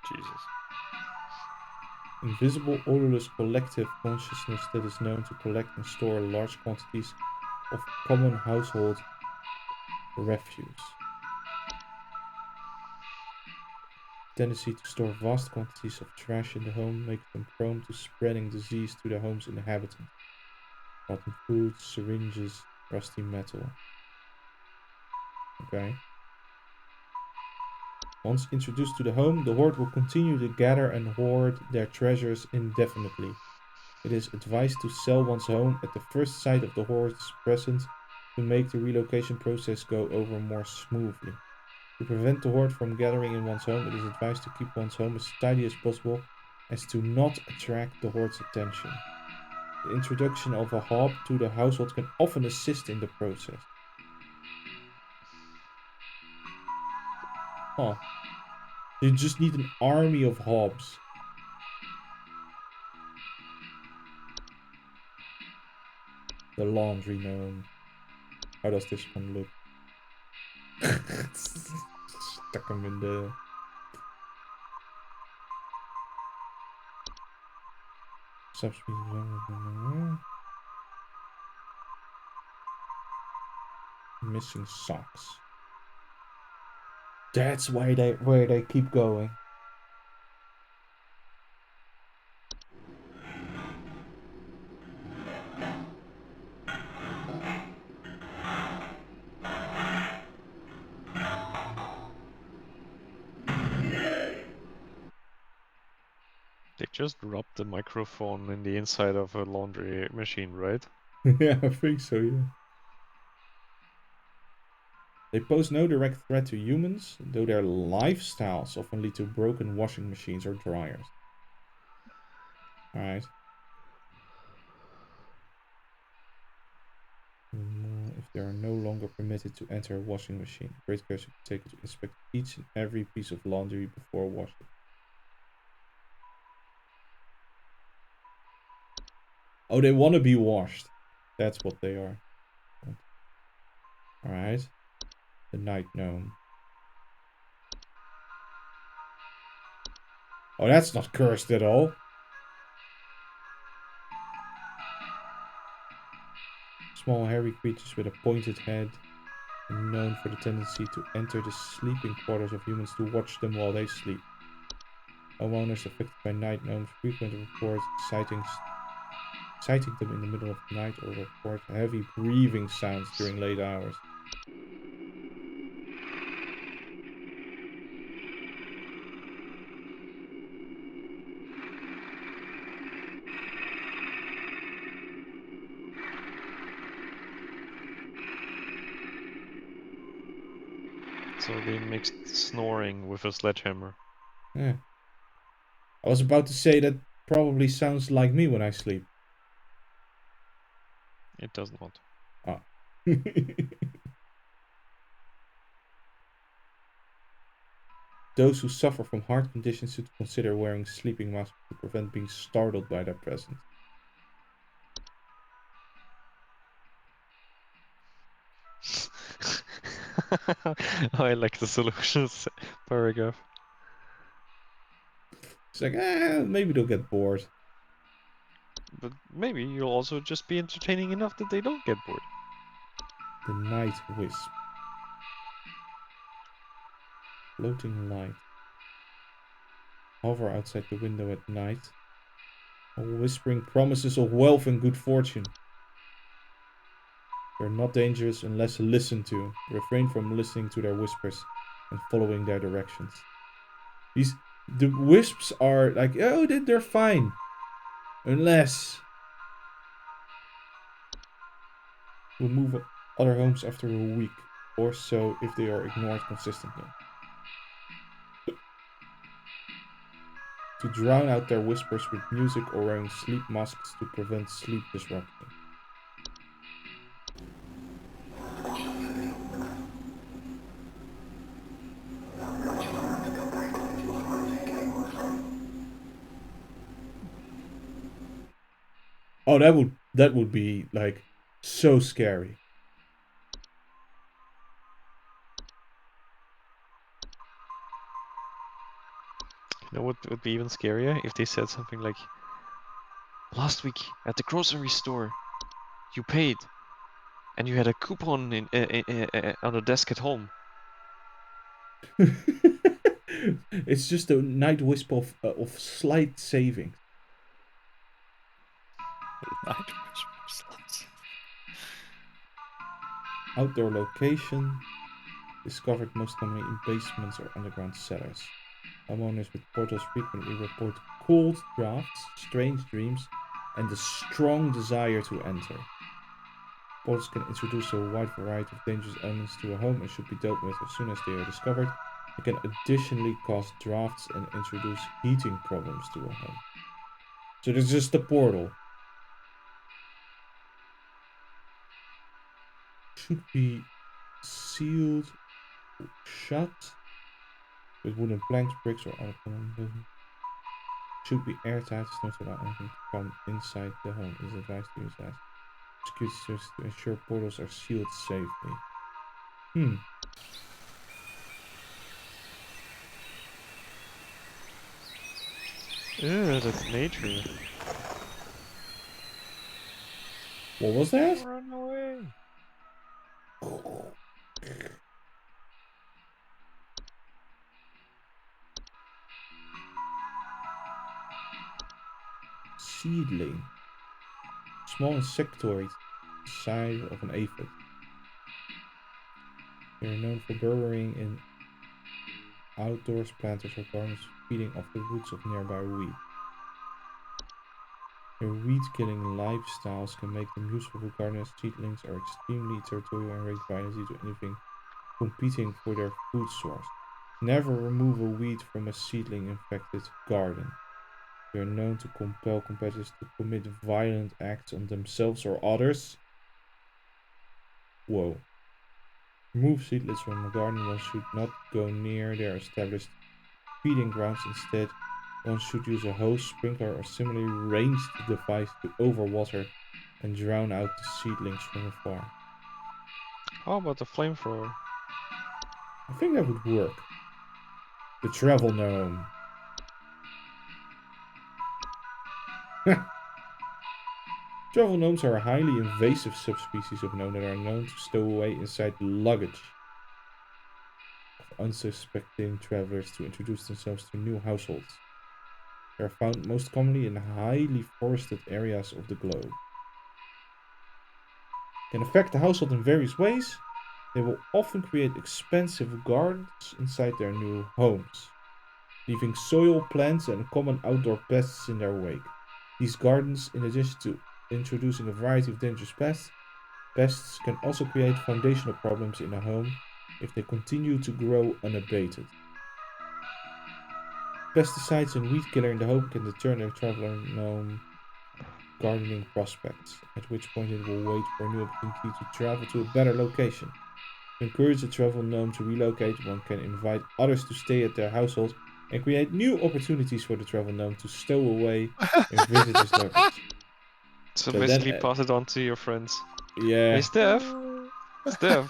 Jesus. Invisible, odorless collective consciousness that is known to collect and store large quantities of common household refuse. Tendency to store vast quantities of trash in the home makes them prone to spreading disease to the home's inhabitants. Rotten food, syringes, rusty metal. Okay. Once introduced to the home, the horde will continue to gather and hoard their treasures indefinitely. It is advised to sell one's home at the first sight of the horde's presence to make the relocation process go over more smoothly. To prevent the horde from gathering in one's home, it is advised to keep one's home as tidy as possible as to not attract the horde's attention. The introduction of a hob to the household can often assist in the process. Huh. You just need an army of hobs. The laundry gnome. How does this one look? Stuck him in the... Subspecies. Missing socks. That's why where they keep going. They just dropped the microphone in the inside of a laundry machine, right? Yeah, I think so, yeah. They pose no direct threat to humans, though their lifestyles often lead to broken washing machines or dryers. Alright. If they are no longer permitted to enter a washing machine, great care should be taken to inspect each and every piece of laundry before washing. Oh, they want to be washed. That's what they are. Alright. The night gnome. Oh, that's not cursed at all. Small hairy creatures with a pointed head, and known for the tendency to enter the sleeping quarters of humans to watch them while they sleep. Homeowners affected by night gnomes frequently report sighting them in the middle of the night or report heavy breathing sounds during late hours. So they mixed snoring with a sledgehammer. Yeah. I was about to say that probably sounds like me when I sleep. It does not. Ah. Those who suffer from heart conditions should consider wearing sleeping masks to prevent being startled by their presence. I like the solutions paragraph. It's like, maybe they'll get bored. But maybe you'll also just be entertaining enough that they don't get bored. The night wisp. Floating light. Hover outside the window at night, whispering promises of wealth and good fortune. They're not dangerous unless listened to. Refrain from listening to their whispers and following their directions. The wisps are like, oh, they're fine. Unless we'll move other homes after a week or so if they are ignored consistently. To drown out their whispers with music or wearing sleep masks to prevent sleep disruption. Oh, that would be like so scary. You know what would be even scarier? If they said something like, last week at the grocery store, you paid, and you had a coupon on the desk at home. It's just a night wisp of slight savings. Night wisp of slight. Outdoor location. Discovered most commonly in basements or underground cellars. Homeowners with portals frequently report cold drafts, strange dreams, and a strong desire to enter. Portals can introduce a wide variety of dangerous elements to a home and should be dealt with as soon as they are discovered. It can additionally cause drafts and introduce heating problems to a home. So there's just a portal. Should be sealed shut with wooden planks, bricks, or other common. Should be airtight, not allow anything to come inside the home. It is advised to use as security systems to ensure portals are sealed safely. Yeah, that's nature. What was that? Run away. Seedling. Small insectoid, size of an aphid. They are known for burrowing in outdoors, planters, or gardens, feeding off the roots of nearby weeds. Their weed-killing lifestyles can make them useful for gardeners. Seedlings are extremely territorial and react violently to anything competing for their food source. Never remove a weed from a seedling-infected garden. They are known to compel competitors to commit violent acts on themselves or others. Whoa. Remove seedlings from a garden. One should not go near their established feeding grounds. Instead, one should use a hose, sprinkler, or similarly ranged device to overwater and drown out the seedlings from afar. How about the flamethrower? I think that would work. The travel gnome. Travel gnomes are a highly invasive subspecies of gnome that are known to stow away inside the luggage of unsuspecting travelers to introduce themselves to new households. They are found most commonly in highly forested areas of the globe. Can affect the household in various ways. They will often create expensive gardens inside their new homes, leaving soil, plants, and common outdoor pests in their wake. These gardens, in addition to introducing a variety of dangerous pests, can also create foundational problems in a home if they continue to grow unabated. Pesticides and weed killer in the hope can deter the traveler gnome gardening prospects, at which point it will wait for a new opportunity to travel to a better location. To encourage the travel gnome to relocate, one can invite others to stay at their household and create new opportunities for the travel gnome to stow away and visit his lovers. So So basically then, pass it on to your friends. yeah. Hey Steph! Steph!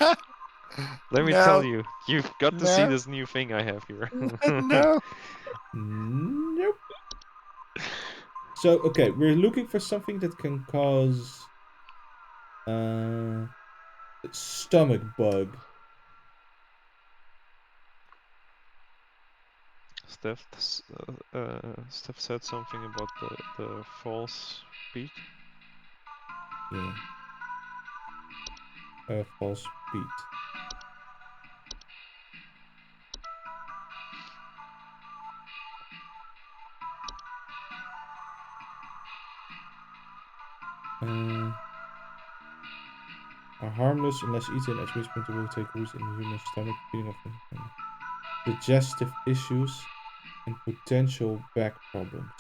Let me tell you, you've got to see this new thing I have here. No. Nope. So, okay, we're looking for something that can cause stomach bug. Steph said something about the false beat. Yeah. False beat. Are harmless unless eaten, at which point they will take root in the human stomach, feeding off digestive issues and potential back problems.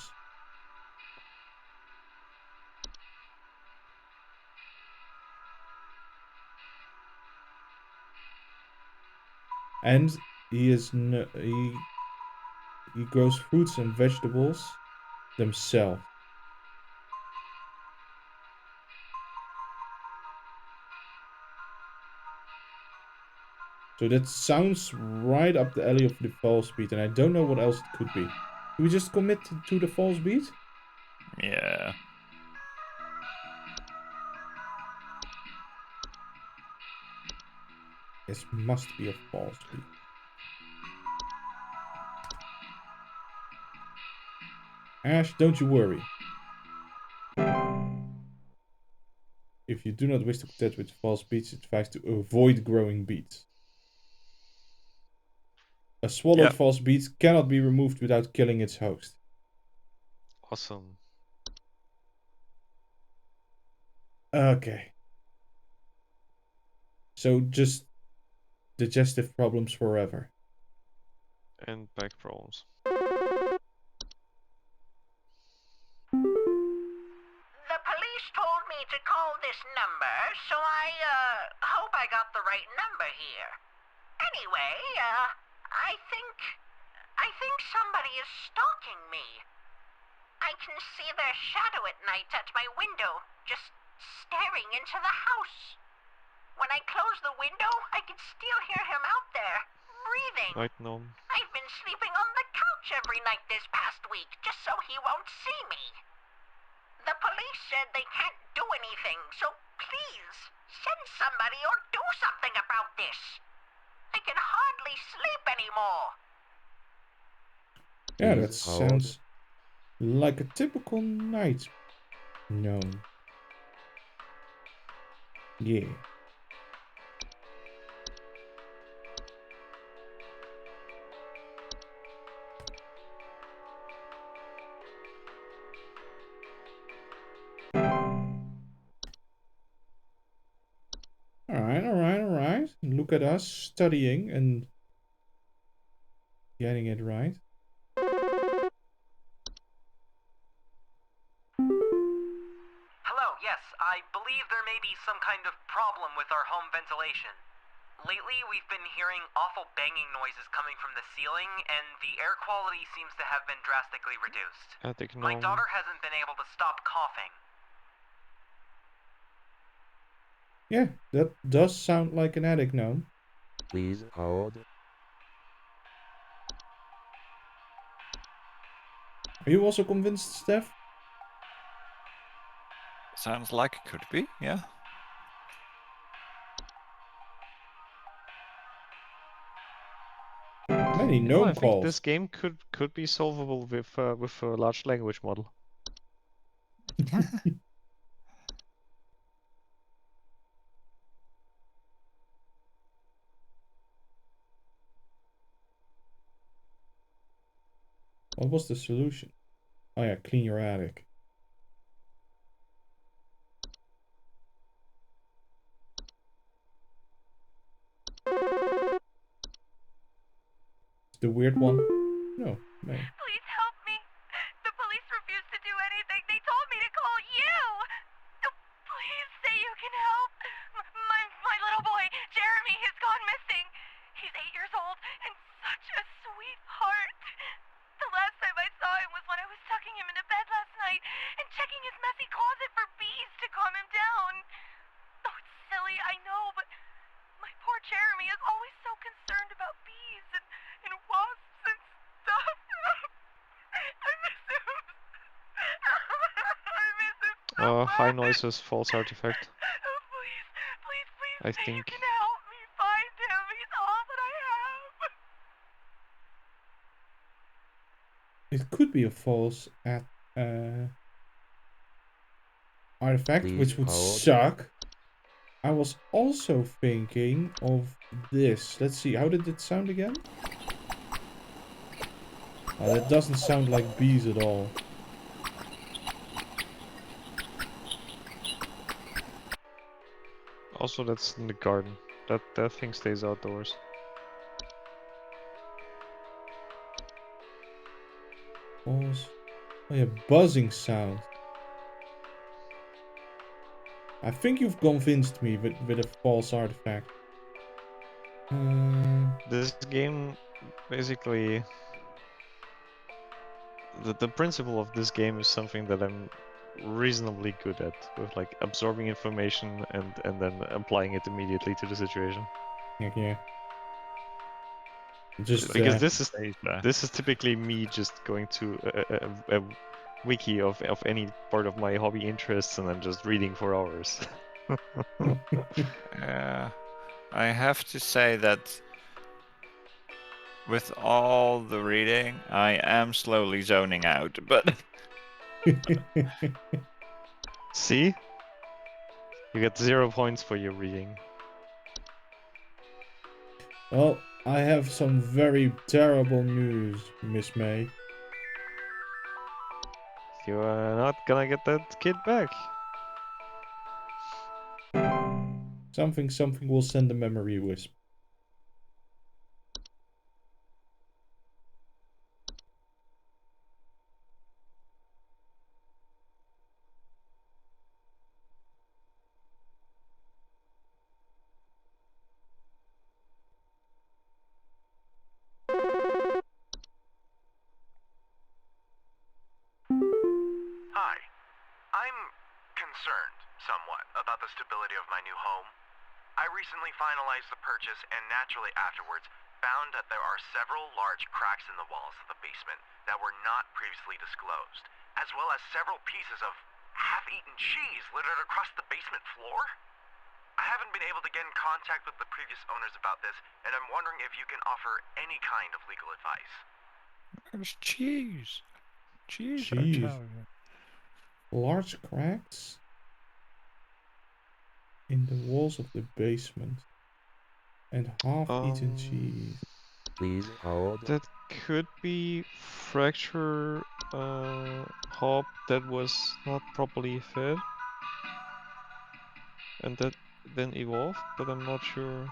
And he grows fruits and vegetables themselves. So that sounds right up the alley of the false beat, and I don't know what else it could be. Do we just commit to the false beat? Yeah. This must be a false beat. Ash, don't you worry. If you do not wish to contend with false beats, it's advised to avoid growing beats. A swallowed false beat cannot be removed without killing its host. Awesome. Okay. So just digestive problems forever. And back problems. The police told me to call this number, so I hope I got the right number here. Anyway, I think somebody is stalking me. I can see their shadow at night at my window, just staring into the house. When I close the window, I can still hear him out there, breathing. Right, no. I've been sleeping on the couch every night this past week, just so he won't see me. The police said they can't do anything, so please, send somebody or do something about this. I can hardly sleep anymore. Yeah, that sounds like a typical night gnome. Yeah. Alright. Look at us studying and getting it right. Hello, yes, I believe there may be some kind of problem with our home ventilation. Lately, we've been hearing awful banging noises coming from the ceiling, and the air quality seems to have been drastically reduced. Attic My gnome. daughter hasn't been able to stop coughing. Yeah, that does sound like an attic gnome. Please hold. Are you also convinced, Steph? Sounds like it could be, yeah. Many gnome I think calls. this game could be solvable with a large language model. What was the solution? Oh yeah, clean your attic. The weird one? No, May. Please help me. The police refuse to do anything. They told me to call you. Please say you can help. My little boy, Jeremy, has gone missing. He's 8 years old and such a sweetheart. The last time I saw him was when I was tucking him into bed last night and checking his messy closet for bees to calm him down. Oh, it's silly, I know, but my poor Jeremy is always so concerned about bees and wasps and stuff. I miss him. I miss him so High much. noises, false artifact. Please, please, please I say you think. can help me find him. He's all that I have. It could be a false artifact, Please which would hold. suck. I was also thinking of this. Let's see, how did it sound again? Oh, that doesn't sound like bees at all. Also, that's in the garden. That thing stays outdoors. False. Oh yeah, buzzing sound. I think you've convinced me with a false artifact. This game, basically, the principle of this game is something that I'm reasonably good at, with like absorbing information and then applying it immediately to the situation. Yeah. Just Because this is typically me just going to a wiki of any part of my hobby interests and then just reading for hours. I have to say that with all the reading, I am slowly zoning out, but See? You get 0 points for your reading. Well, I have some very terrible news, Miss May. You are not gonna get that kid back. Something will send a memory wisp. Hi. I'm concerned somewhat about the stability of my new home. I recently finalized the purchase and naturally afterwards found that there are several large cracks in the walls of the basement that were not previously disclosed, as well as several pieces of half-eaten cheese littered across the basement floor. I haven't been able to get in contact with the previous owners about this, and I'm wondering if you can offer any kind of legal advice. there's cheese. Cheese, I Cheese. tell you. Large cracks in the walls of the basement. And half-eaten cheese. Please hold. That could be fracture hop that was not properly fed. And that then evolved, but I'm not sure.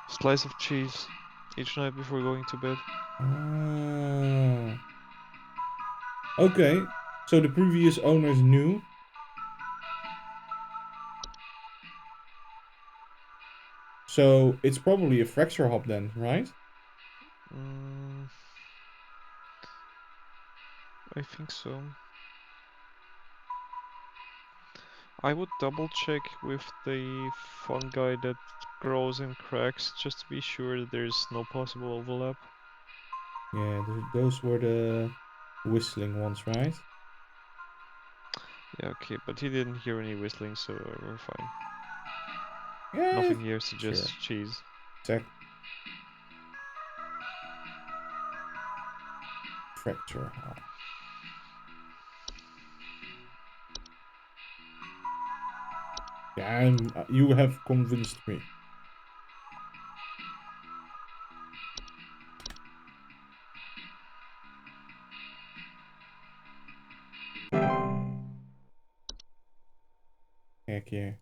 Slice of cheese each night before going to bed. Ah. Okay, so the previous owners knew. So it's probably a fracture hop then, right? I think so. I would double check with the fungi that grows in cracks just to be sure that there's no possible overlap. Yeah, those were the whistling ones, right? Yeah, okay, but he didn't hear any whistling, so we're fine. Yeah, Nothing here suggests sure. cheese. Check. Fracture hop. Yeah, you have convinced me. Heck yeah.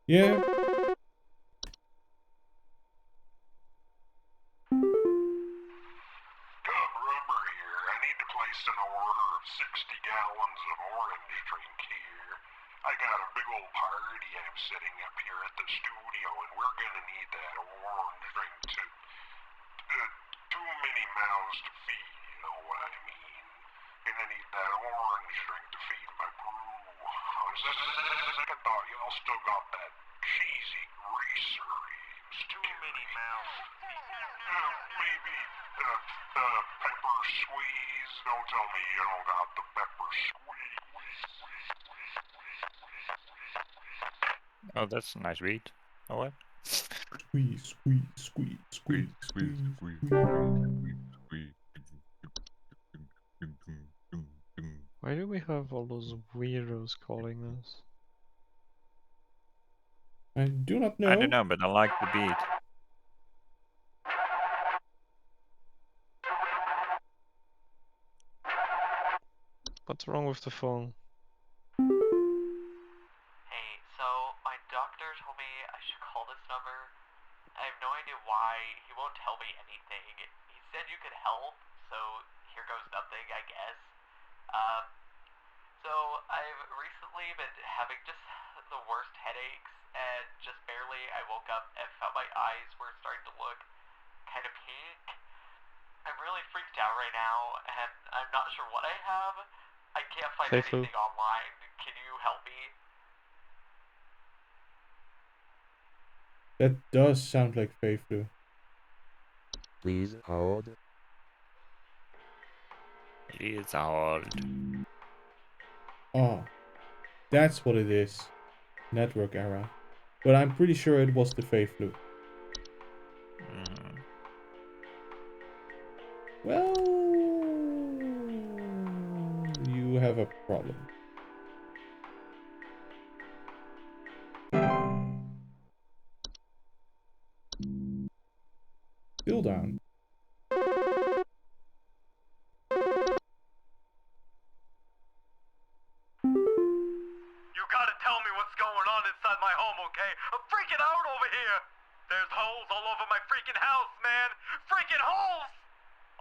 Yeah. Rubber here. I need to place an order of 60 gallons of orange drink here. I got a big old party I'm setting up here at the studio, and we're gonna need that orange drink to... too many mouths to feed, you know what I mean? Gonna need that orange drink to feed my brew. On second thought, y'all still got that cheesy greaser. Too many mouths. Maybe pepper squeeze. Don't tell me you don't got the pepper squeeze. Oh, that's a nice beat. Oh, what? Squeeze, squeeze, squeeze, squeeze, squeeze, squeeze. Why do we have all those weirdos calling us? I do not know. I don't know, but I like the beat. What's wrong with the phone? Hey, so my doctor told me I should call this number. I have no idea why. He won't tell me anything. He said you could help, so here goes nothing, I guess. So I've recently been having just the worst headaches, and just barely I woke up and felt my eyes were starting to look kind of pink. I'm really freaked out right now, and I'm not sure what I have. I can't find Playful. anything online. Can you help me? That does sound like Fei Flu. Please hold. It's hard. Oh, that's what it is. Network error. But I'm pretty sure it was the Fei Flu. Well, you have a problem. Still down. You gotta tell me what's going on inside my home, okay? I'm freaking out over here! There's holes all over my freaking house, man! Freaking holes!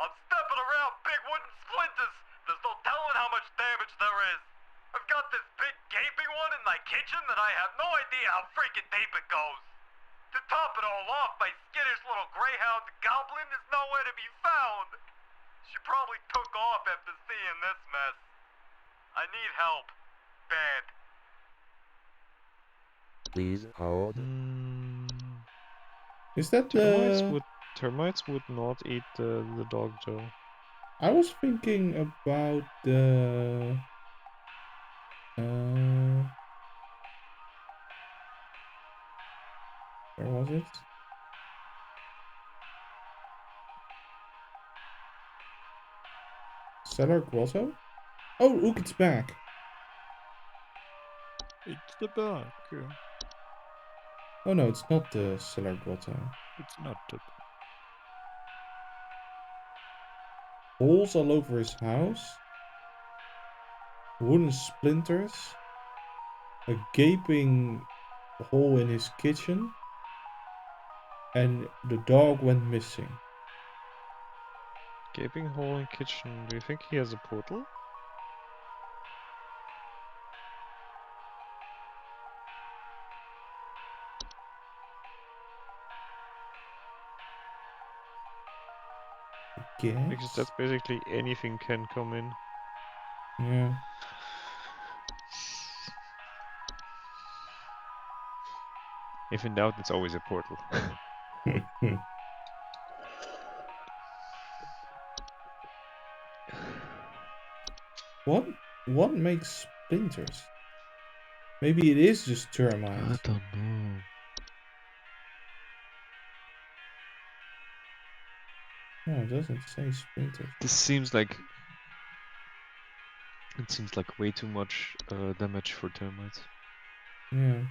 I'm stepping around big wooden splinters! There's no telling how much damage there is! I've got this big gaping one in my kitchen that I have no idea how freaking deep it goes! To top it all off, my skittish little greyhound goblin is nowhere to be found! She probably took off after seeing this mess. I need help. Bad. Please hold. Is that Termites would not eat the dog though. I was thinking about the... where was it? Cellar Grotto? Oh, look, it's back. It's the back. Oh no, it's not the Cellar Grotto. It's not the... Holes all over his house. Wooden splinters. A gaping hole in his kitchen. And the dog went missing. Gaping hole in kitchen. Do you think he has a portal? Guess? Because that's basically anything can come in. Yeah. If in doubt, it's always a portal. What makes splinters? Maybe it is just I termites. don't know. No, it doesn't say splinters. This seems like... It seems like way too much damage for termites. Yeah.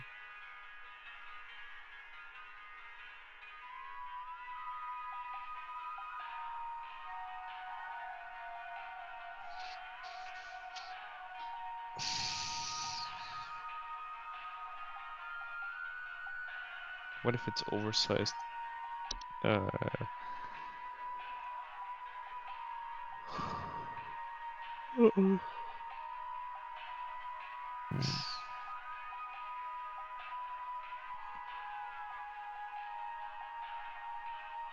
What if it's oversized? I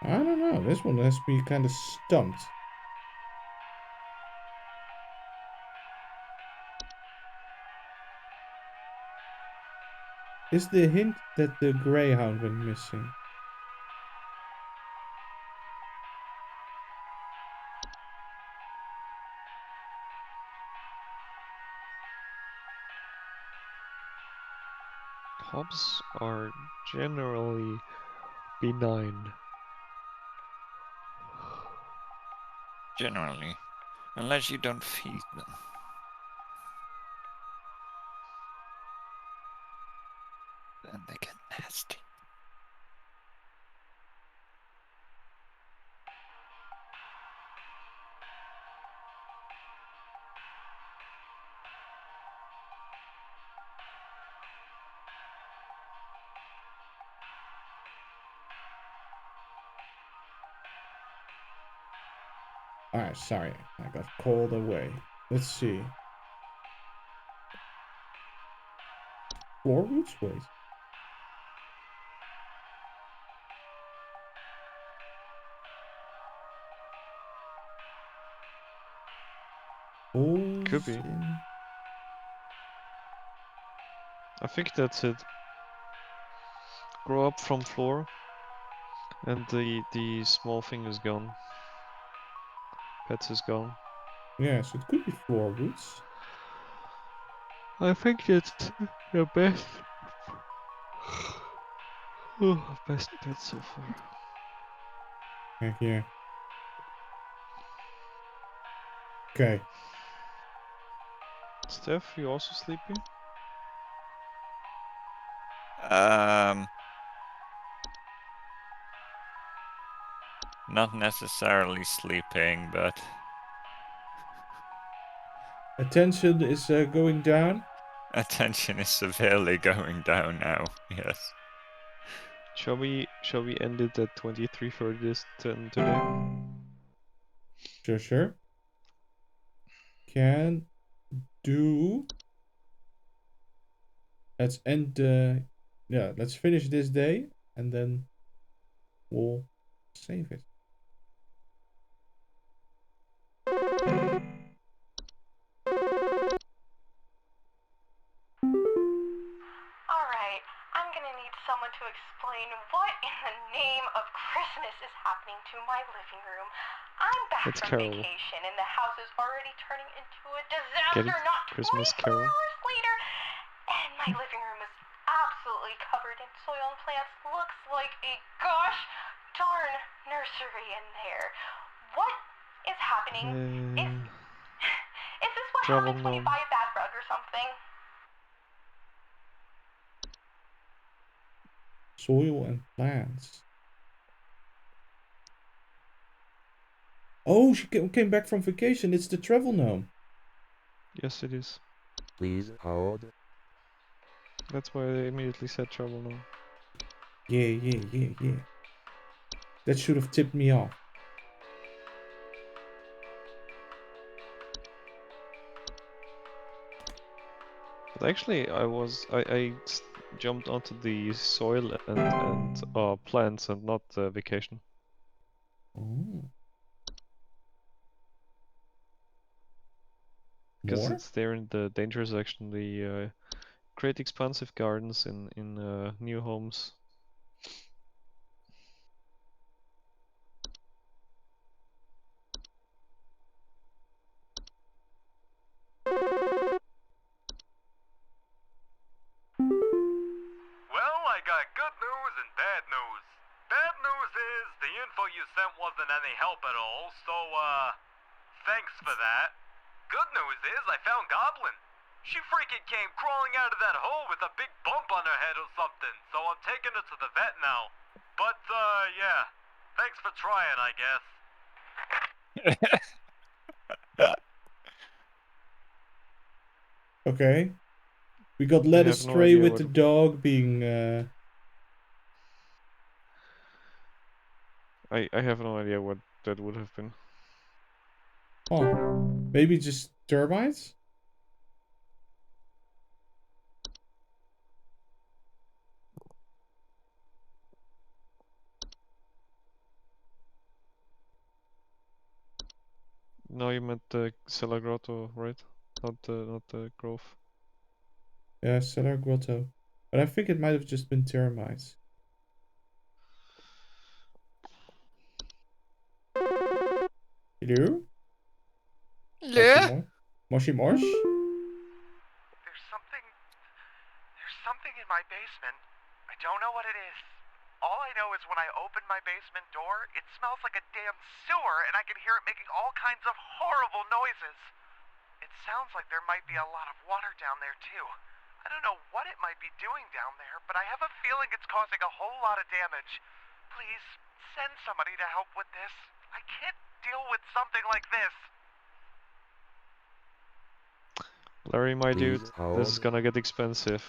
don't know. This one has me kind of stumped. Is the hint that the greyhound went missing? Hobbs are generally benign. Generally. Unless you don't feed them. Then they get nasty. Alright, sorry. I got called away. Let's see. Floor roots? Wait. Could be. In. I think that's it. Grow up from floor, and the small thing is gone. Pets is gone. Yeah, so it could be floor roots. I think it's the best. Oh, best pet so far. Heck yeah. Okay. Steph, you also sleepy? Not necessarily sleeping, but Attention is going down. attention is severely going down now. Yes. Shall we end it at 23 for this turn today? Sure. Can do. Let's end yeah, let's finish this day and then we'll save it. Alright, I'm gonna need someone to explain what in the name of Christmas is happening to my living room. I'm back It's from Carol. vacation and the house is already turning into a Get disaster it? not 24 Christmas Carol. hours later. And my living room is absolutely covered in soil and plants. Looks like a gosh darn nursery in there. What is happening? Is this what Travel happens when you gnome. buy a bad rug or something? Soil and plants. Oh, she came back from vacation. It's the travel gnome. Yes, it is. Please hold. That's why I immediately said travel gnome. Yeah. That should have tipped me off. But actually, I jumped onto the soil and plants and not vacation. Oh. Because More? it's there in the danger section. The create expansive gardens in new homes. Well, I got good news and bad news. Bad news is the info you sent wasn't any help at all, so, thanks for that. Good news is I found Goblin. She freaking came crawling out of that hole with a big bump on her head or something, so I'm taking her to the vet now. But, yeah. Thanks for trying, I guess. Okay. We got I led have no astray idea with what. the dog being I have no idea what that would have been. Oh, maybe just termites? No, you meant the cellar grotto, right? Not the grove. Yeah, cellar grotto. But I think it might have just been termites. Hello? Moshi Yeah. Moshi Mosh? There's something in my basement. I don't know what it is. All I know is when I open my basement door, it smells like a damn sewer, and I can hear it making all kinds of horrible noises. It sounds like there might be a lot of water down there, too. I don't know what it might be doing down there, but I have a feeling it's causing a whole lot of damage. Please, send somebody to help with this. I can't deal with something like this. Larry, my dude, Please this is hold. gonna get expensive.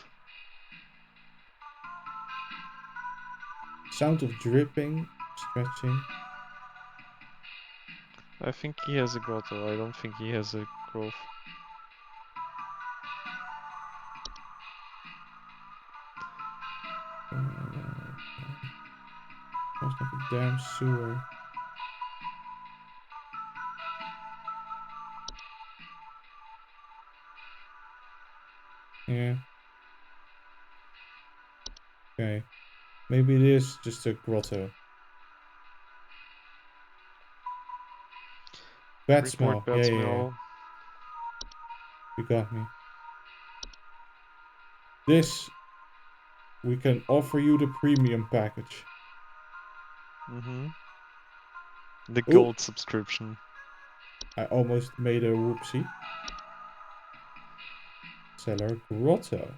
Sound of dripping, stretching. I think he has a grotto. I don't think he has a grove. Smells like a damn sewer. Yeah. Okay. Maybe it is just a grotto. Bad Report smell. bad Yeah. smell. You got me. This, we can offer you the premium package. Mm-hmm. The Ooh. gold subscription. I almost made a whoopsie. Cellar grotto.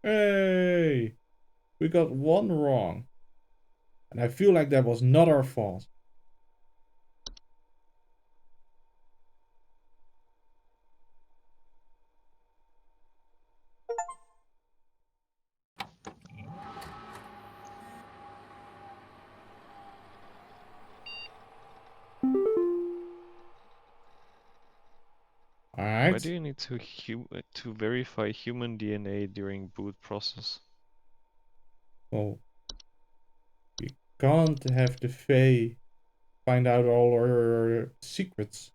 Hey! We got one wrong. And I feel like that was not our fault. Why Alright. do you need to verify human DNA during boot process? Well, we can't have the Fae find out all our secrets.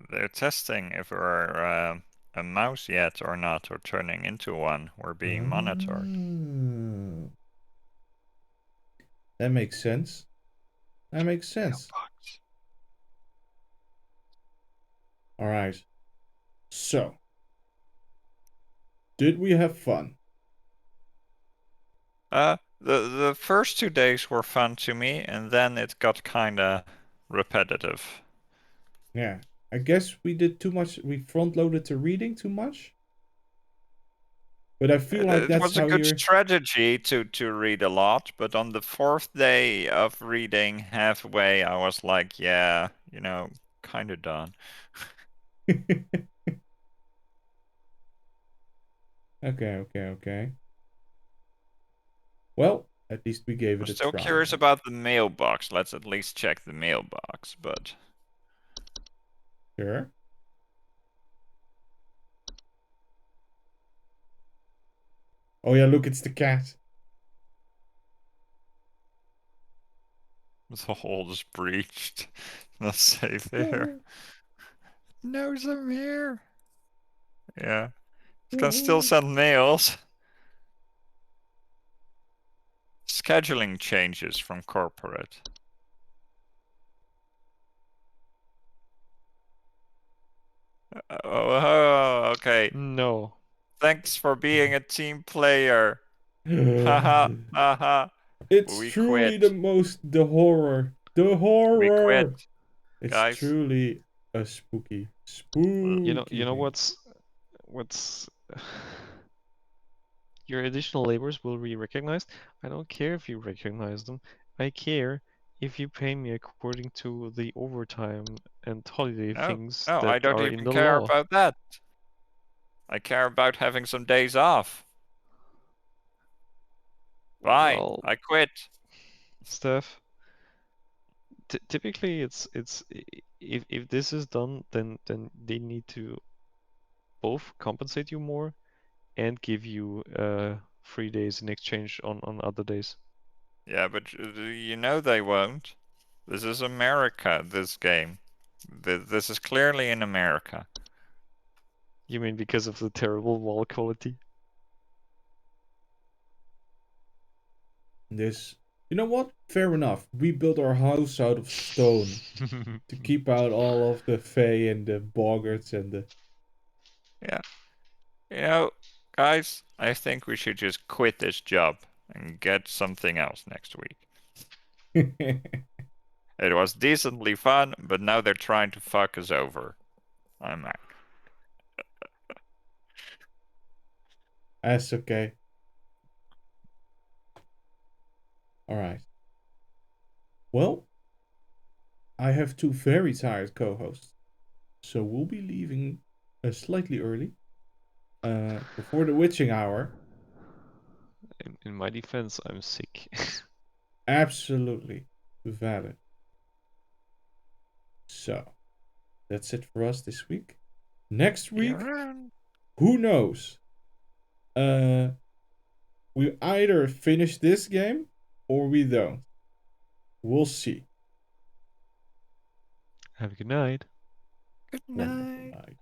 They're testing if we're a mouse yet or not, or turning into one. We're being monitored. Ah. That makes sense. That makes sense. Alright. So, did we have fun? The first 2 days were fun to me, and then it got kinda repetitive. Yeah. I guess we did too much. We front loaded the reading too much. But I feel like It that's was a how good you're. strategy to read a lot, but on the 4th day of reading halfway, I was like, yeah, kinda done. Okay. Well, at least we gave I'm it a still try. curious about the mailbox. Let's at least check the mailbox, but Sure. Oh yeah, look, it's the cat. the hole is breached. Not safe there. Knows I'm here. Yeah. It can still send mails. Scheduling changes from corporate. Oh, okay. No. Thanks for being a team player. Haha, haha. It's We truly quit. the horror. The We quit, horror. It's guys. truly a spooky You know game. what's your additional labors will be recognized. I don't care if you recognize them. I care if you pay me according to the overtime and holiday No, things no, I that don't are in even the care law. about that. I care about having some days off. Fine, Well, I quit. Steph, typically if this is done, then they need to both compensate you more and give you 3 days in exchange on other days. Yeah, but you know they won't. This is America, this game. This is clearly in America. You mean because of the terrible wall quality? This, you know what? Fair enough. We built our house out of stone to keep out all of the Fae and the boggarts and the. Yeah. You know, guys, I think we should just quit this job and get something else next week. It was decently fun, but now they're trying to fuck us over. I'm out. That's okay. Alright. Well, I have two very tired co-hosts, so we'll be leaving slightly early. Before the witching hour. In my defense, I'm sick. Absolutely valid. So, that's it for us this week. Next week, who knows? We either finish this game or we don't. We'll see. Have a good night. Good Wonderful night. night.